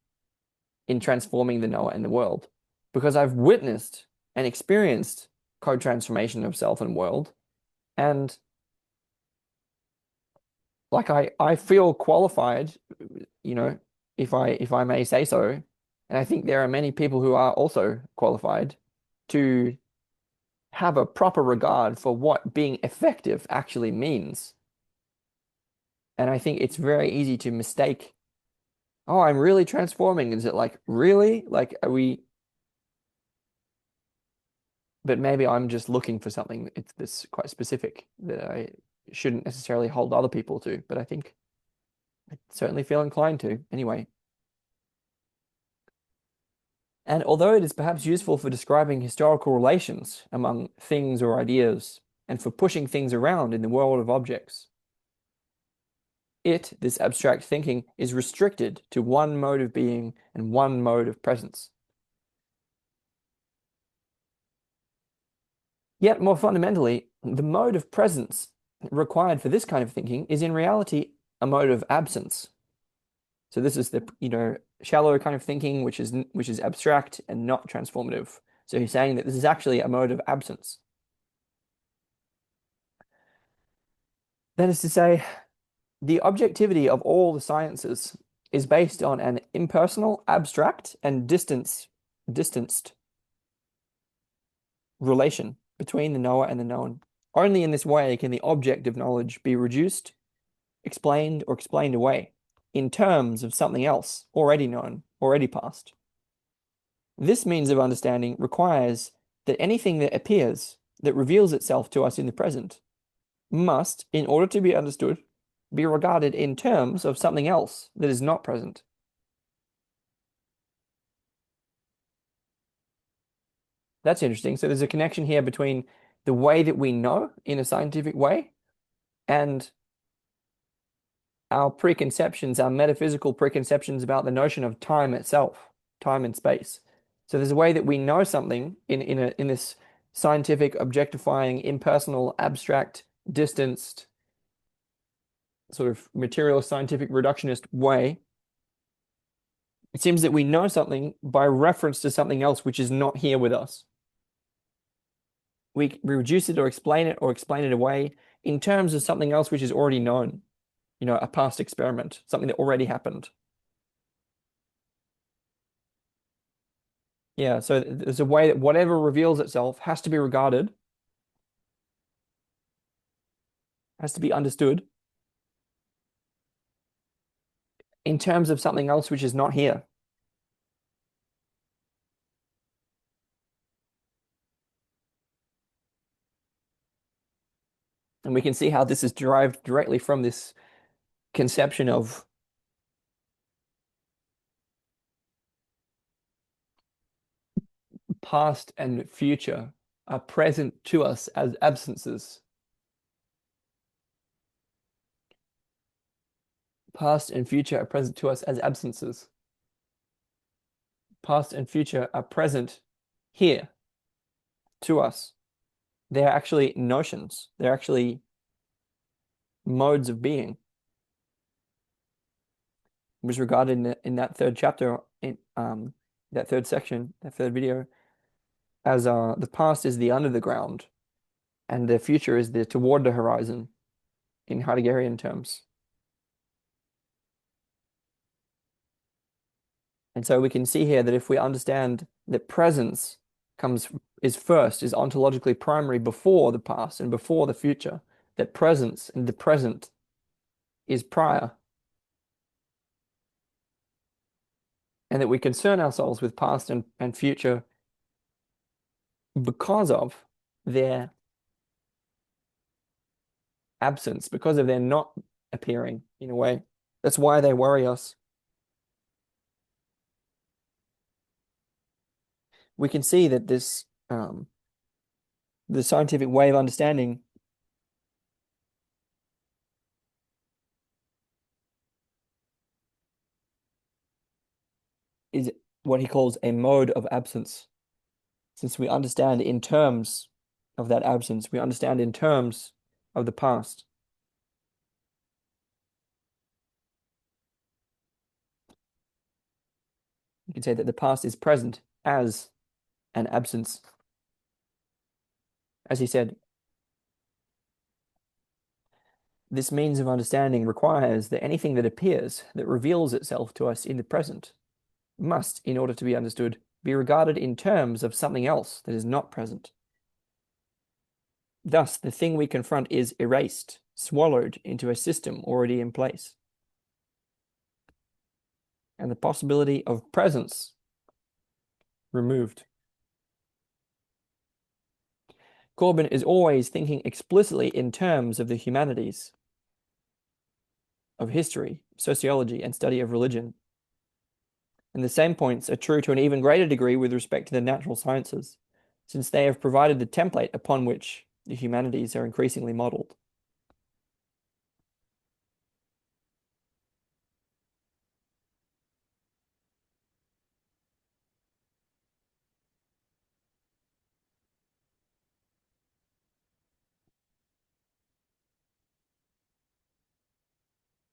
in transforming the knower and the world, because I've witnessed and experienced co-transformation of self and world, and like I feel qualified, you know, if I may say so, and I think there are many people who are also qualified to have a proper regard for what being effective actually means. And I think it's very easy to mistake, oh, I'm really transforming. Is it like really? Like, are we? But maybe I'm just looking for something that's quite specific that I shouldn't necessarily hold other people to. But I think I certainly feel inclined to anyway. And although it is perhaps useful for describing historical relations among things or ideas, and for pushing things around in the world of objects, this abstract thinking, is restricted to one mode of being and one mode of presence. Yet more fundamentally, the mode of presence required for this kind of thinking is in reality a mode of absence. So this is the, shallow kind of thinking, which is abstract and not transformative. So he's saying that this is actually a mode of absence. That is to say, the objectivity of all the sciences is based on an impersonal, abstract, and distanced relation between the knower and the known. Only in this way can the object of knowledge be reduced, explained, or explained away in terms of something else already known, already past. This means of understanding requires that anything that appears, that reveals itself to us in the present, must, in order to be understood, be regarded in terms of something else that is not present. That's interesting. So there's a connection here between the way that we know in a scientific way and our preconceptions, our metaphysical preconceptions about the notion of time itself, time and space. So there's a way that we know something in this scientific, objectifying, impersonal, abstract, distanced, sort of materialist, scientific, reductionist way. It seems that we know something by reference to something else which is not here with us. We reduce it or explain it away in terms of something else which is already known, a past experiment, something that already happened. Yeah, so there's a way that whatever reveals itself has to be regarded, has to be understood in terms of something else which is not here. And we can see how this is derived directly from this conception of past and future are present to us as absences. Past and future are present to us as absences. Past and future are present here to us. They're actually notions. They're actually modes of being. It was regarded in that third chapter, in that third section, that third video, as the past is the under the ground, and the future is the toward the horizon in Heideggerian terms. And so we can see here that if we understand that presence is ontologically primary before the past and before the future, that presence and the present is prior, and that we concern ourselves with past and future because of their absence, because of their not appearing in a way. That's why they worry us. We can see that the scientific way of understanding is what he calls a mode of absence. Since we understand in terms of that absence, we understand in terms of the past. You can say that the past is present as an absence. As he said, this means of understanding requires that anything that appears, that reveals itself to us in the present, must, in order to be understood, be regarded in terms of something else that is not present. Thus, the thing we confront is erased, swallowed into a system already in place. And the possibility of presence removed. Corbin is always thinking explicitly in terms of the humanities, of history, sociology, and study of religion. And the same points are true to an even greater degree with respect to the natural sciences, since they have provided the template upon which the humanities are increasingly modeled.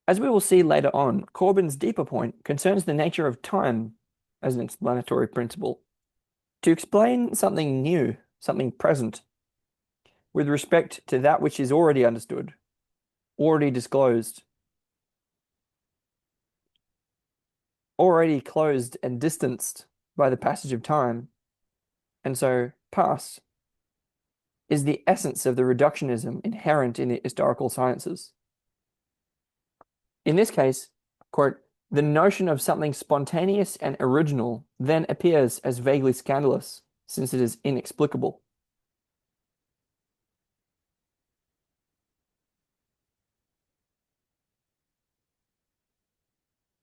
As we will see later on, Corbin's deeper point concerns the nature of time as an explanatory principle. To explain something new, something present, with respect to that which is already understood, already disclosed, already closed and distanced by the passage of time, and so past, is the essence of the reductionism inherent in the historical sciences. In this case, quote, the notion of something spontaneous and original then appears as vaguely scandalous, since it is inexplicable.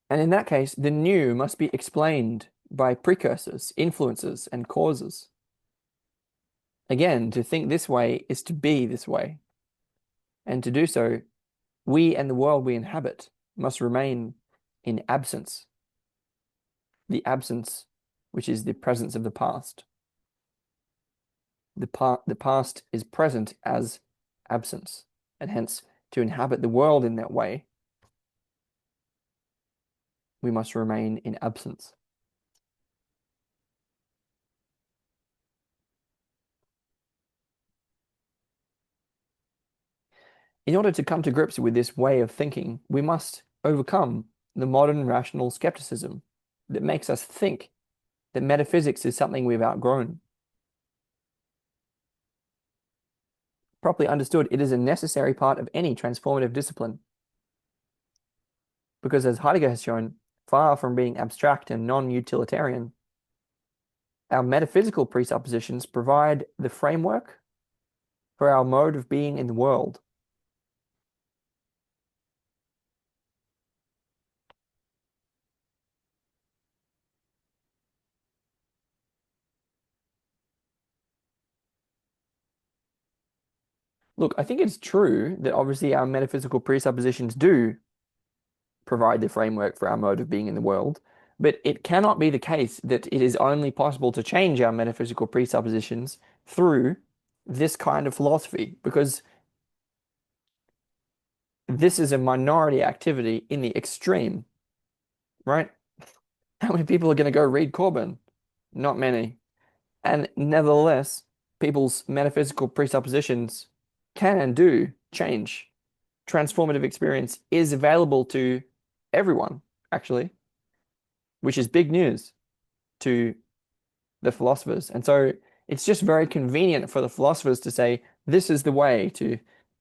And in that case, the new must be explained by precursors, influences, and causes. Again, to think this way is to be this way. And to do so, we and the world we inhabit must remain in absence. The absence, which is the presence of the past. The past is present as absence, and hence to inhabit the world in that way, we must remain in absence. In order to come to grips with this way of thinking, we must overcome the modern rational skepticism that makes us think that metaphysics is something we've outgrown. Properly understood, it is a necessary part of any transformative discipline. Because as Heidegger has shown, far from being abstract and non-utilitarian, our metaphysical presuppositions provide the framework for our mode of being in the world. Look, I think it's true that obviously our metaphysical presuppositions do provide the framework for our mode of being in the world, but it cannot be the case that it is only possible to change our metaphysical presuppositions through this kind of philosophy, because this is a minority activity in the extreme, right? How many people are going to go read Corbin? Not many. And nevertheless, people's metaphysical presuppositions can and do change. Transformative experience is available to everyone, actually, which is big news to the philosophers. And so it's just very convenient for the philosophers to say, this is the way to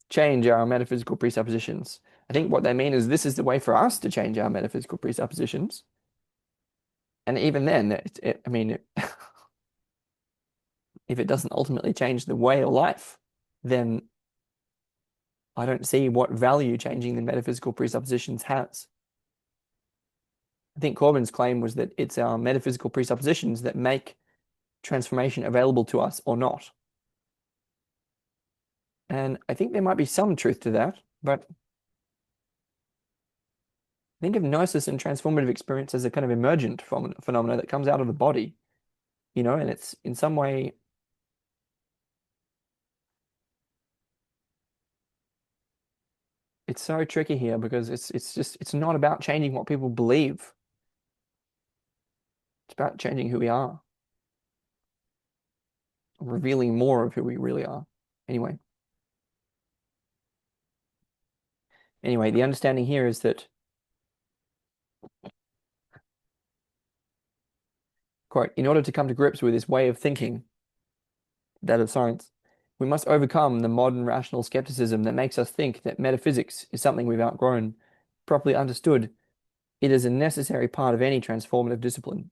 change our metaphysical presuppositions. I think what they mean is this is the way for us to change our metaphysical presuppositions. And even then, I mean, if it doesn't ultimately change the way of life, then I don't see what value changing the metaphysical presuppositions has. I think Corbin's claim was that it's our metaphysical presuppositions that make transformation available to us or not. And I think there might be some truth to that, but think of gnosis and transformative experience as a kind of emergent phenomena that comes out of the body, and it's in some way it's so tricky here because it's not about changing what people believe. It's about changing who we are, revealing more of who we really are. Anyway, the understanding here is that, quote, in order to come to grips with this way of thinking, that of science, we must overcome the modern rational skepticism that makes us think that metaphysics is something we've outgrown. Properly understood, it is a necessary part of any transformative discipline.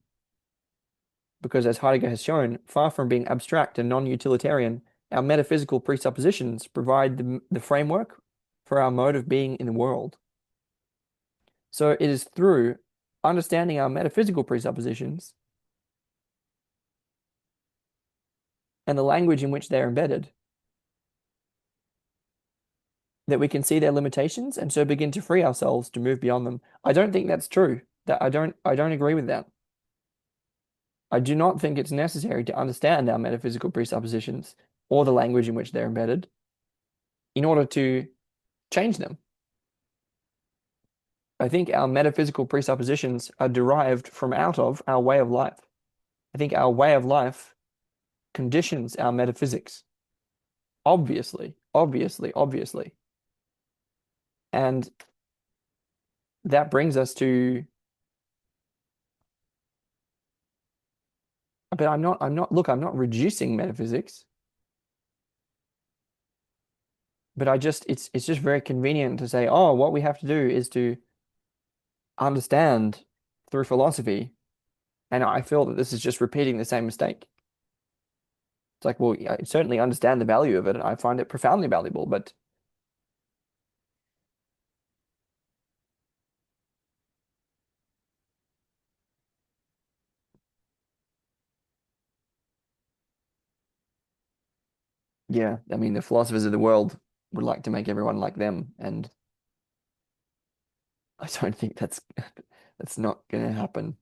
Because as Heidegger has shown, far from being abstract and non-utilitarian, our metaphysical presuppositions provide the framework for our mode of being in the world. So it is through understanding our metaphysical presuppositions and the language in which they're embedded that we can see their limitations and so begin to free ourselves to move beyond them. I don't think that's true. I don't agree with that. I do not think it's necessary to understand our metaphysical presuppositions or the language in which they're embedded in order to change them. I think our metaphysical presuppositions are derived from out of our way of life. I think our way of life conditions our metaphysics. Obviously, obviously, obviously. And that brings us to, but I'm not reducing metaphysics. But it's just very convenient to say, oh, what we have to do is to understand through philosophy. And I feel that this is just repeating the same mistake. It's like, well, I certainly understand the value of it, and I find it profoundly valuable, but yeah, I mean, the philosophers of the world would like to make everyone like them, and I don't think that's not going to happen.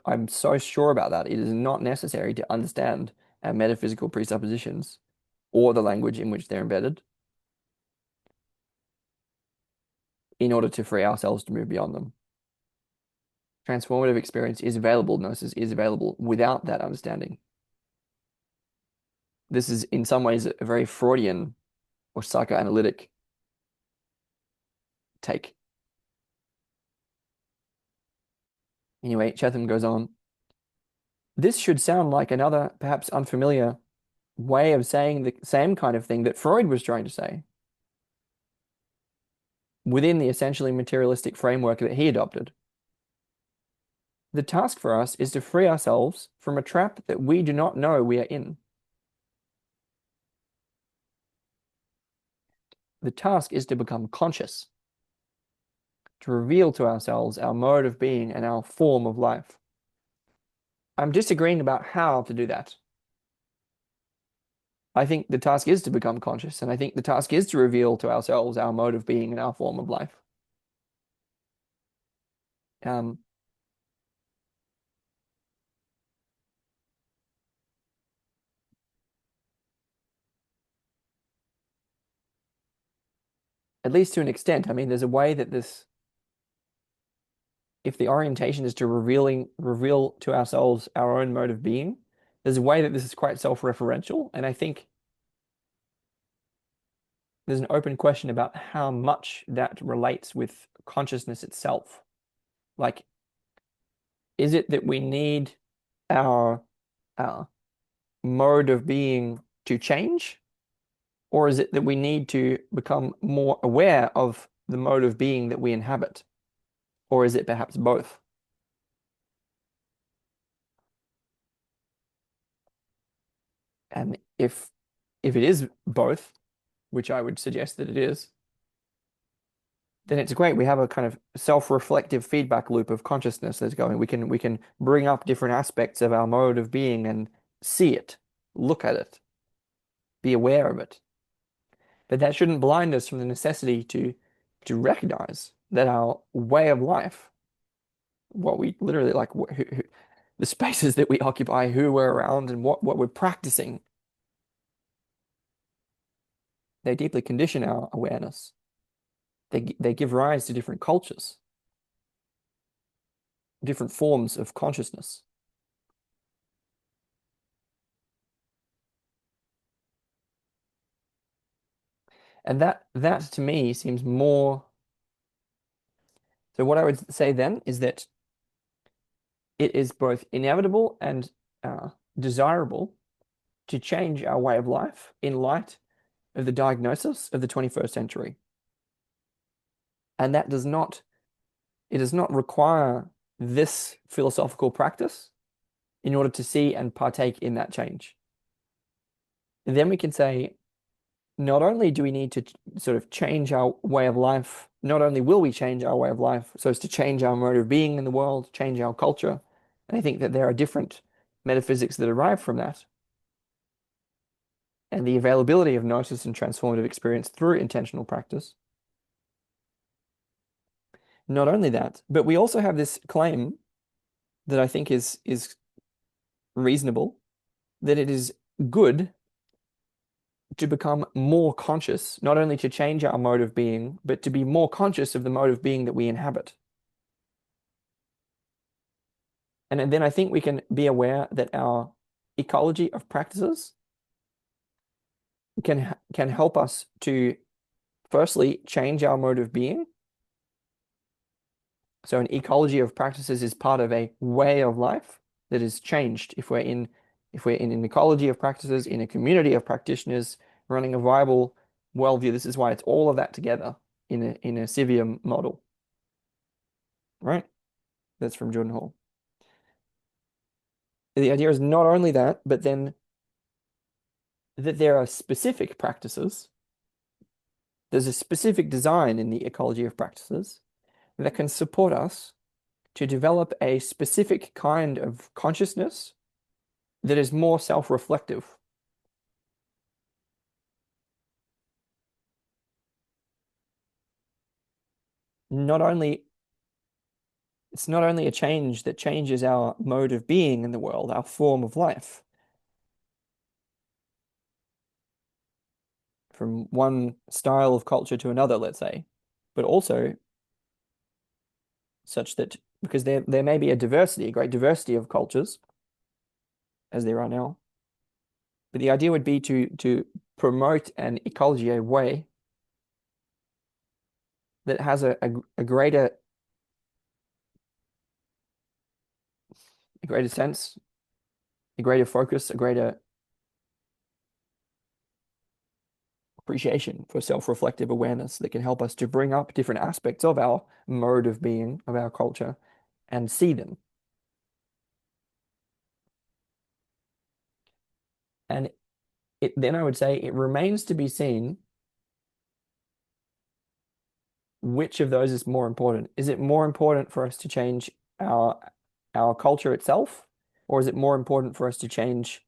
I'm so sure about that. It is not necessary to understand our metaphysical presuppositions or the language in which they're embedded in order to free ourselves to move beyond them. Transformative experience is available, gnosis is available without that understanding. This is in some ways a very Freudian or psychoanalytic take. Anyway, Cheetham goes on. This should sound like another, perhaps unfamiliar, way of saying the same kind of thing that Freud was trying to say within the essentially materialistic framework that he adopted. The task for us is to free ourselves from a trap that we do not know we are in. The task is to become conscious, to reveal to ourselves our mode of being and our form of life. I'm disagreeing about how to do that. I think the task is to become conscious, and I think the task is to reveal to ourselves our mode of being and our form of life. Um, at least to an extent. I mean, there's a way that this, if the orientation is to reveal to ourselves our own mode of being, there's a way that this is quite self-referential, and I think there's an open question about how much that relates with consciousness itself. Like, is it that we need our mode of being to change? Or is it that we need to become more aware of the mode of being that we inhabit? Or is it perhaps both? And if it is both, which I would suggest that it is, then it's great. We have a kind of self-reflective feedback loop of consciousness that's going. We can bring up different aspects of our mode of being and see it, look at it, be aware of it. But that shouldn't blind us from the necessity to recognize that our way of life, what we literally like, the spaces that we occupy, who we're around, and what we're practicing, they deeply condition our awareness. They give rise to different cultures, different forms of consciousness. And that to me seems more. So what I would say then is that it is both inevitable and uh, desirable to change our way of life in light of the diagnosis of the 21st century. And that it does not require this philosophical practice in order to see and partake in that change. And then we can say, not only do we need to sort of change our way of life, not only will we change our way of life so as to change our mode of being in the world, change our culture, and I think that there are different metaphysics that arrive from that. And the availability of gnosis and transformative experience through intentional practice. Not only that, but we also have this claim that I think is reasonable, that it is good to become more conscious, not only to change our mode of being, but to be more conscious of the mode of being that we inhabit. And then I think we can be aware that our ecology of practices can help us to firstly change our mode of being. So an ecology of practices is part of a way of life that is changed if we're in If we're in an ecology of practices, in a community of practitioners running a viable worldview, this is why it's all of that together in a Civium model, right? That's from Jordan Hall. The idea is not only that, but then that there are specific practices. There's a specific design in the ecology of practices that can support us to develop a specific kind of consciousness that is more self-reflective. Not only It's not only a change that changes our mode of being in the world, our form of life, from one style of culture to another, let's say, but also such that because there may be a diversity, a great diversity of cultures, as there are now, but the idea would be to promote an ecology, a way that has a greater sense, a greater focus, a greater appreciation for self-reflective awareness that can help us to bring up different aspects of our mode of being, of our culture, and see them. And then I would say it remains to be seen which of those is more important. Is it more important for us to change our culture itself, or is it more important for us to change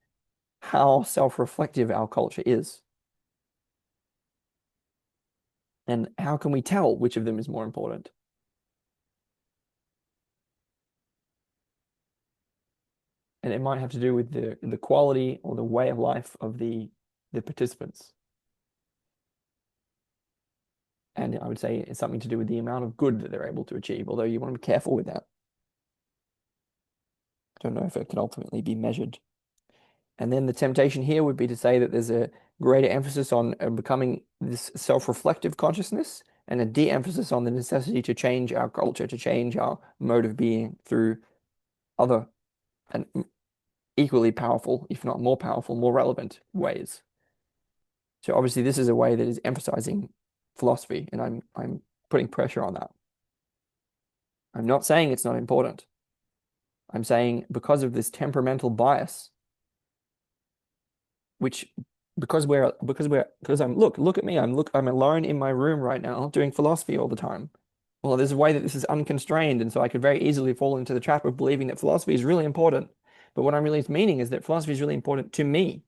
how self-reflective our culture is? And how can we tell which of them is more important? And it might have to do with the quality or the way of life of the participants. And I would say it's something to do with the amount of good that they're able to achieve, although you want to be careful with that. I don't know if it can ultimately be measured. And then the temptation here would be to say that there's a greater emphasis on becoming this self-reflective consciousness and a de-emphasis on the necessity to change our culture, to change our mode of being through other and equally powerful, if not more powerful, more relevant ways. So obviously this is a way that is emphasizing philosophy, and I'm putting pressure on that. I'm not saying it's not important. I'm saying because of this temperamental bias, which because I'm look at me, I'm alone in my room right now doing philosophy all the time. Well, there's a way that this is unconstrained, and so I could very easily fall into the trap of believing that philosophy is really important. But what I'm really meaning is that philosophy is really important to me.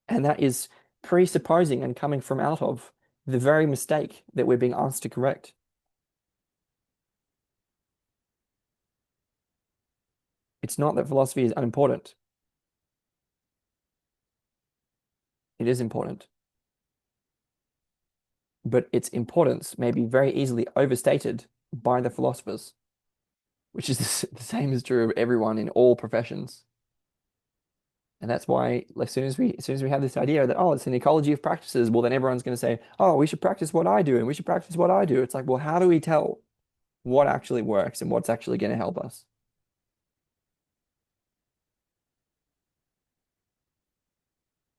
And that is presupposing and coming from out of the very mistake that we're being asked to correct. It's not that philosophy is unimportant. It is important. But its importance may be very easily overstated by the philosophers, which is the same is true of everyone in all professions. And that's why as soon as we have this idea that, oh, it's an ecology of practices, well, then everyone's going to say, oh, we should practice what I do and we should practice what I do. It's like, well, how do we tell what actually works and what's actually going to help us?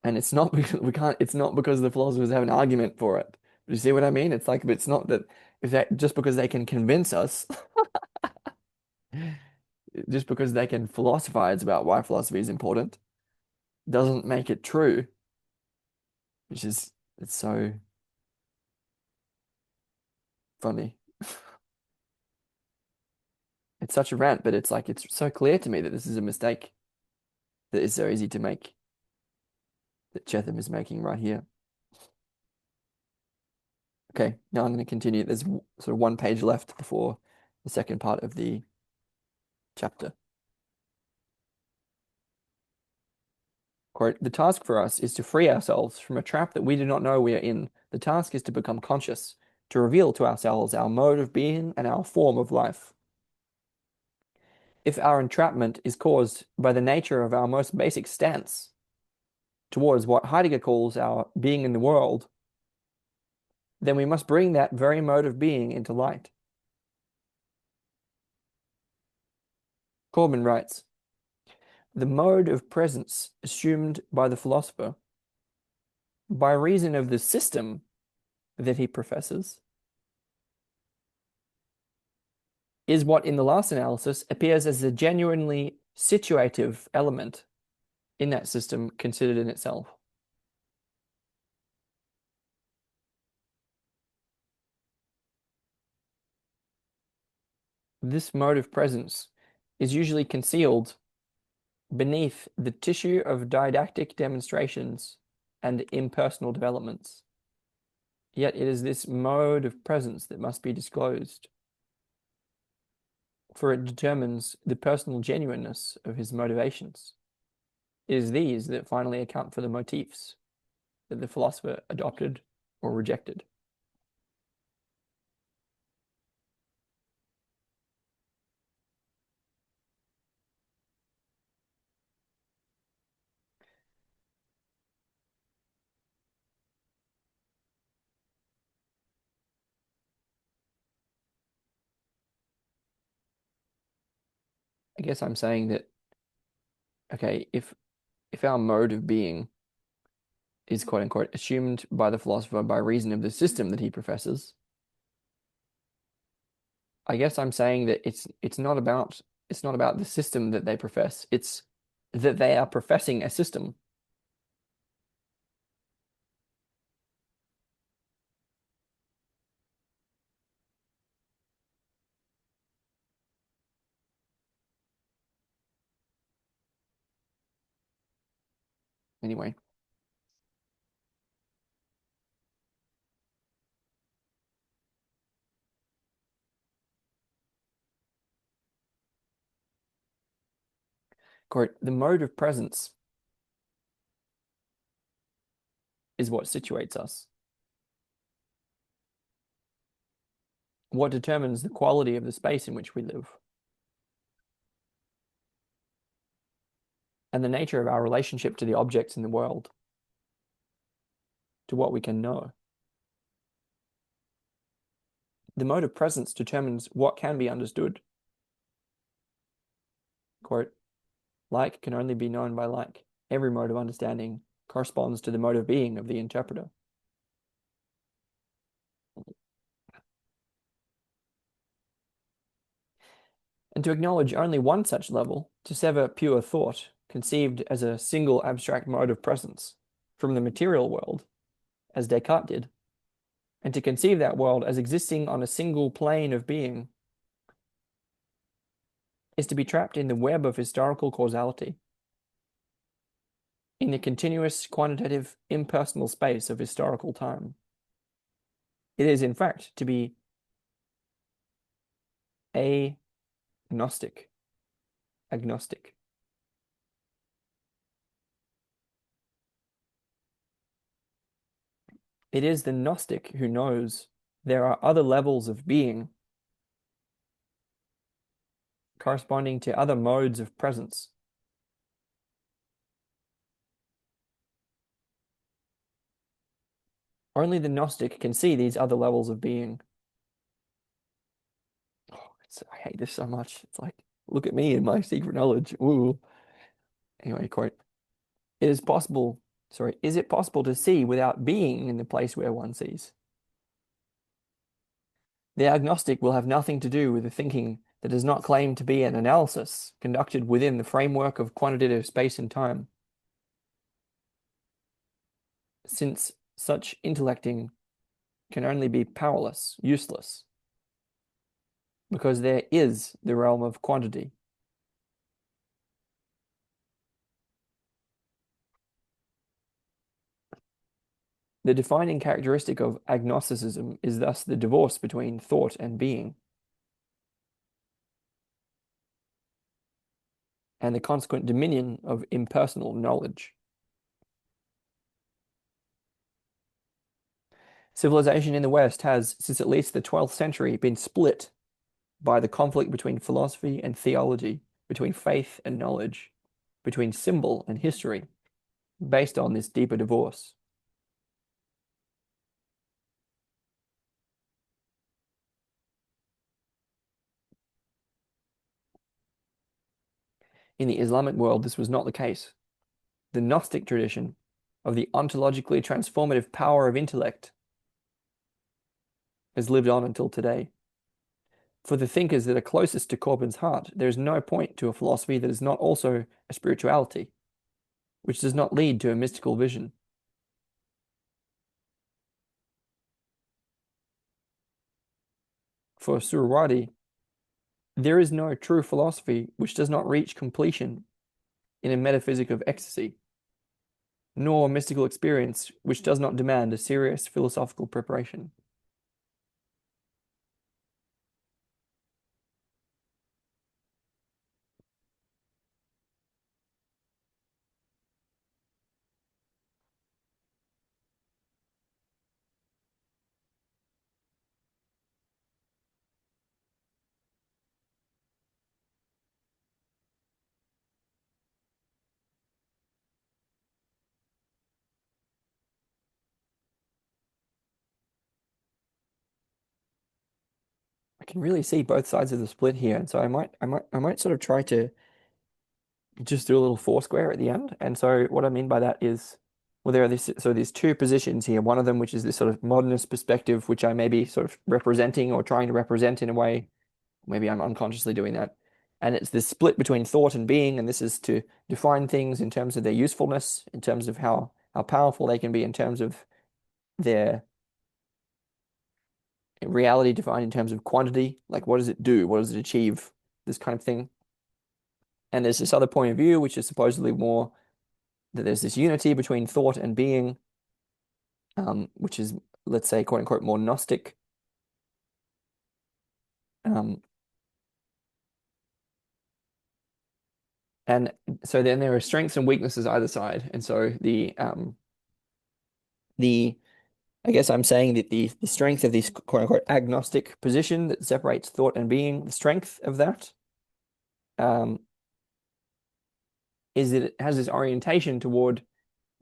And it's not because it's not because the philosophers have an argument for it. You see what I mean? It's like, but it's not that if that just because they can convince us, just because they can philosophize about why philosophy is important, doesn't make it true. Which is it's so funny. It's such a rant, but it's like it's so clear to me that this is a mistake that is so easy to make that Cheetham is making right here. Okay, now I'm going to continue. There's sort of one page left before the second part of the chapter. Quote, the task for us is to free ourselves from a trap that we do not know we are in. The task is to become conscious, to reveal to ourselves our mode of being and our form of life. If our entrapment is caused by the nature of our most basic stance towards what Heidegger calls our being in the world, then we must bring that very mode of being into light. Corbin writes, the mode of presence assumed by the philosopher, by reason of the system that he professes, is what in the last analysis appears as a genuinely situative element in that system considered in itself. This mode of presence is usually concealed beneath the tissue of didactic demonstrations and impersonal developments. Yet it is this mode of presence that must be disclosed, for it determines the personal genuineness of his motivations. It is these that finally account for the motifs that the philosopher adopted or rejected. I guess I'm saying that, okay, if our mode of being is quote unquote assumed by the philosopher by reason of the system that he professes, I guess I'm saying that it's not about the system that they profess, it's that they are professing a system. Anyway, quote, the mode of presence is what situates us. What determines the quality of the space in which we live, and the nature of our relationship to the objects in the world, to what we can know. The mode of presence determines what can be understood. Quote, like can only be known by like. Every mode of understanding corresponds to the mode of being of the interpreter. And to acknowledge only one such level, to sever pure thought, conceived as a single abstract mode of presence, from the material world, as Descartes did, and to conceive that world as existing on a single plane of being, is to be trapped in the web of historical causality, in the continuous quantitative impersonal space of historical time. It is, in fact, to be agnostic. It is the Gnostic who knows there are other levels of being corresponding to other modes of presence. Only the Gnostic can see these other levels of being. Oh, I hate this so much. It's like, look at me and my secret knowledge. Ooh. Anyway, quote, is it possible to see without being in the place where one sees? The agnostic will have nothing to do with the thinking that does not claim to be an analysis conducted within the framework of quantitative space and time, since such intellecting can only be powerless, useless, because there is the realm of quantity. The defining characteristic of agnosticism is thus the divorce between thought and being, and the consequent dominion of impersonal knowledge. Civilization in the West has, since at least the 12th century, been split by the conflict between philosophy and theology, between faith and knowledge, between symbol and history, based on this deeper divorce. In the Islamic world, this was not the case. The Gnostic tradition of the ontologically transformative power of intellect has lived on until today. For the thinkers that are closest to Corbin's heart, there is no point to a philosophy that is not also a spirituality, which does not lead to a mystical vision. For Surawadi, there is no true philosophy which does not reach completion in a metaphysic of ecstasy, nor a mystical experience which does not demand a serious philosophical preparation. I can really see both sides of the split here, and so I might sort of try to just do a little foursquare at the end. And so what I mean by that is, well, there's two positions here. One of them, which is this sort of modernist perspective, which I may be sort of representing or trying to represent in a way. Maybe I'm unconsciously doing that. And it's this split between thought and being, and this is to define things in terms of their usefulness, in terms of how powerful they can be, in terms of their reality defined in terms of quantity, like what does it do? What does it achieve? This kind of thing. And there's this other point of view, which is supposedly more that there's this unity between thought and being, which is, let's say, quote unquote, more Gnostic. Um, and so then there are strengths and weaknesses either side. And so the I guess I'm saying that the strength of this quote unquote agnostic position that separates thought and being, the strength of that um, is that it has this orientation toward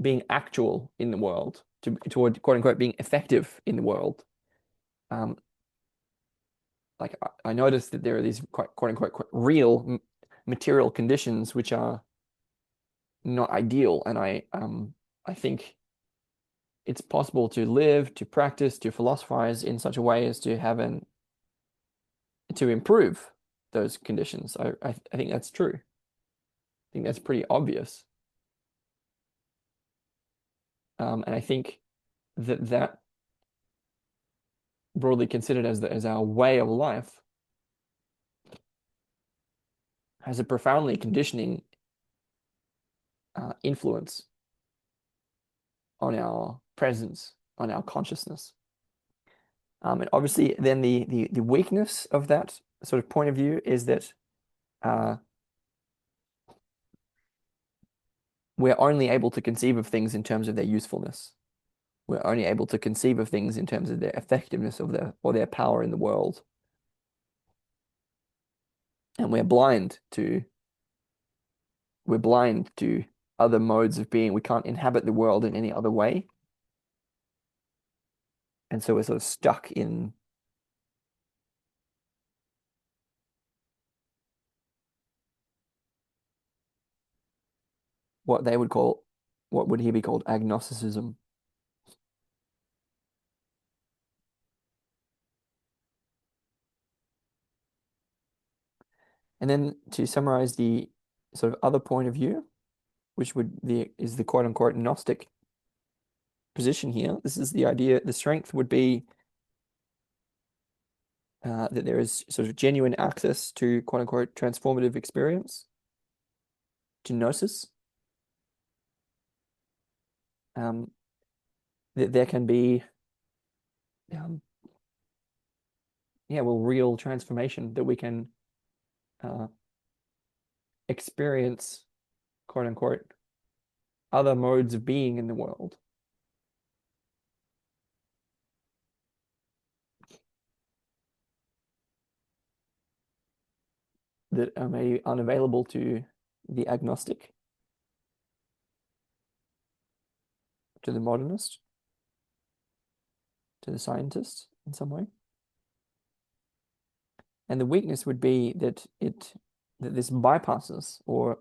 being actual in the world, toward quote unquote being effective in the world. Um, like I noticed that there are these quote unquote real material conditions which are not ideal, and I think it's possible to live, to practice, to philosophize in such a way as to have to improve those conditions. I think that's true. I think that's pretty obvious. And I think that broadly considered as our way of life has a profoundly conditioning influence on our presence, on our consciousness. And obviously, then the weakness of that sort of point of view is that we're only able to conceive of things in terms of their usefulness. We're only able to conceive of things in terms of their effectiveness of their power in the world. And we're blind to other modes of being. We can't inhabit the world in any other way. And so we're sort of stuck in what they would call, what would here be called agnosticism. And then to summarize the sort of other point of view, which is the quote unquote Gnostic position here. This is the idea, the strength would be that there is sort of genuine access to quote unquote transformative experience, to Gnosis. That there can be um, real transformation, that we can uh, experience quote unquote other modes of being in the world that are maybe unavailable to the agnostic, to the modernist, to the scientist in some way. And the weakness would be that that this bypasses or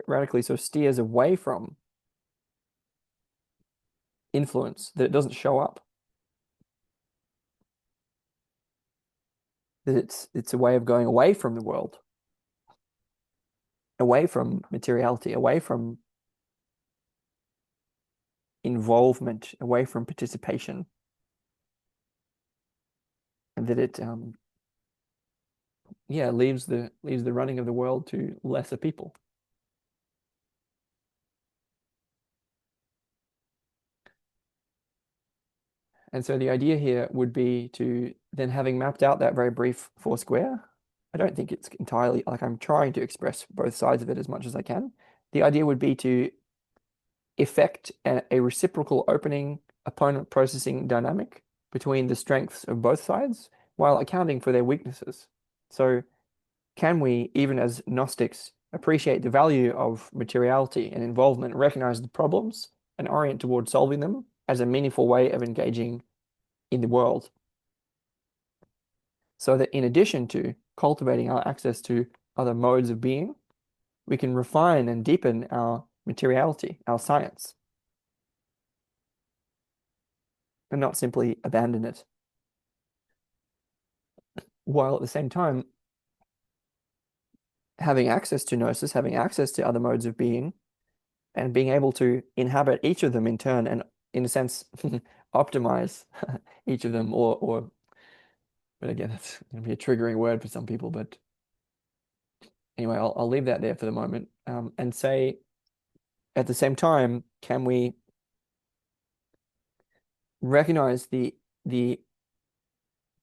radically so steers away from influence, that it doesn't show up, that it's a way of going away from the world, away from materiality, away from involvement, away from participation, and that it leaves the running of the world to lesser people. And so the idea here would be to then, having mapped out that very brief four square, I don't think it's entirely like I'm trying to express both sides of it as much as I can. The idea would be to effect a reciprocal opening opponent processing dynamic between the strengths of both sides while accounting for their weaknesses. So can we, even as Gnostics, appreciate the value of materiality and involvement, recognize the problems, and orient towards solving them as a meaningful way of engaging in the world? So that in addition to cultivating our access to other modes of being, we can refine and deepen our materiality, our science, and not simply abandon it, while at the same time having access to gnosis, having access to other modes of being, and being able to inhabit each of them in turn and, in a sense, optimize each of them, but again, that's going to be a triggering word for some people. But anyway, I'll leave that there for the moment, and say at the same time, can we recognize the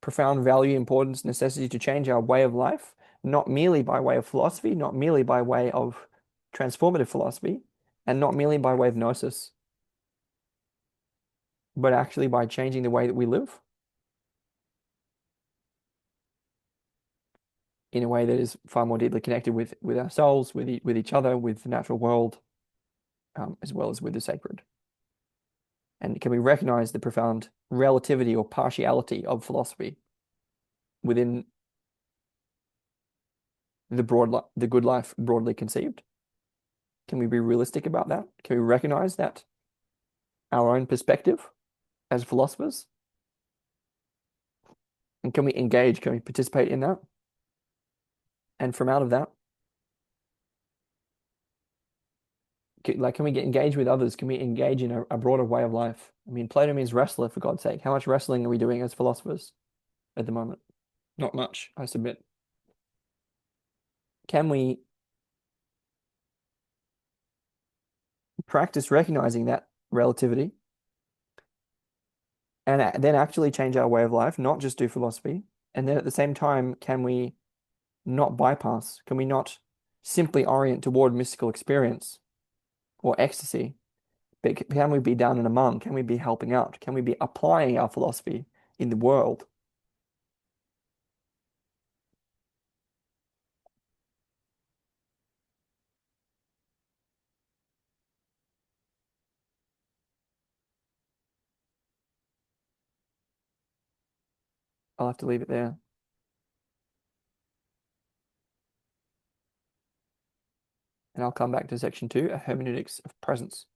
profound value, importance, necessity to change our way of life, not merely by way of philosophy, not merely by way of transformative philosophy, and not merely by way of gnosis, but actually by changing the way that we live in a way that is far more deeply connected with ourselves, with each other, with the natural world, as well as with the sacred. And can we recognize the profound relativity or partiality of philosophy within the good life broadly conceived? Can we be realistic about that? Can we recognize that our own perspective as philosophers? And can we engage? Can we participate in that? And from out of that, can we get engaged with others? Can we engage in a broader way of life? I mean, Plato means wrestler, for God's sake. How much wrestling are we doing as philosophers at the moment? Not much, I submit. Can we practice recognizing that relativity and then actually change our way of life, not just do philosophy? And then at the same time, can we not bypass? Can we not simply orient toward mystical experience or ecstasy? But can we be down and among? Can we be helping out? Can we be applying our philosophy in the world? I'll have to leave it there. And I'll come back to section 2, a hermeneutics of presence.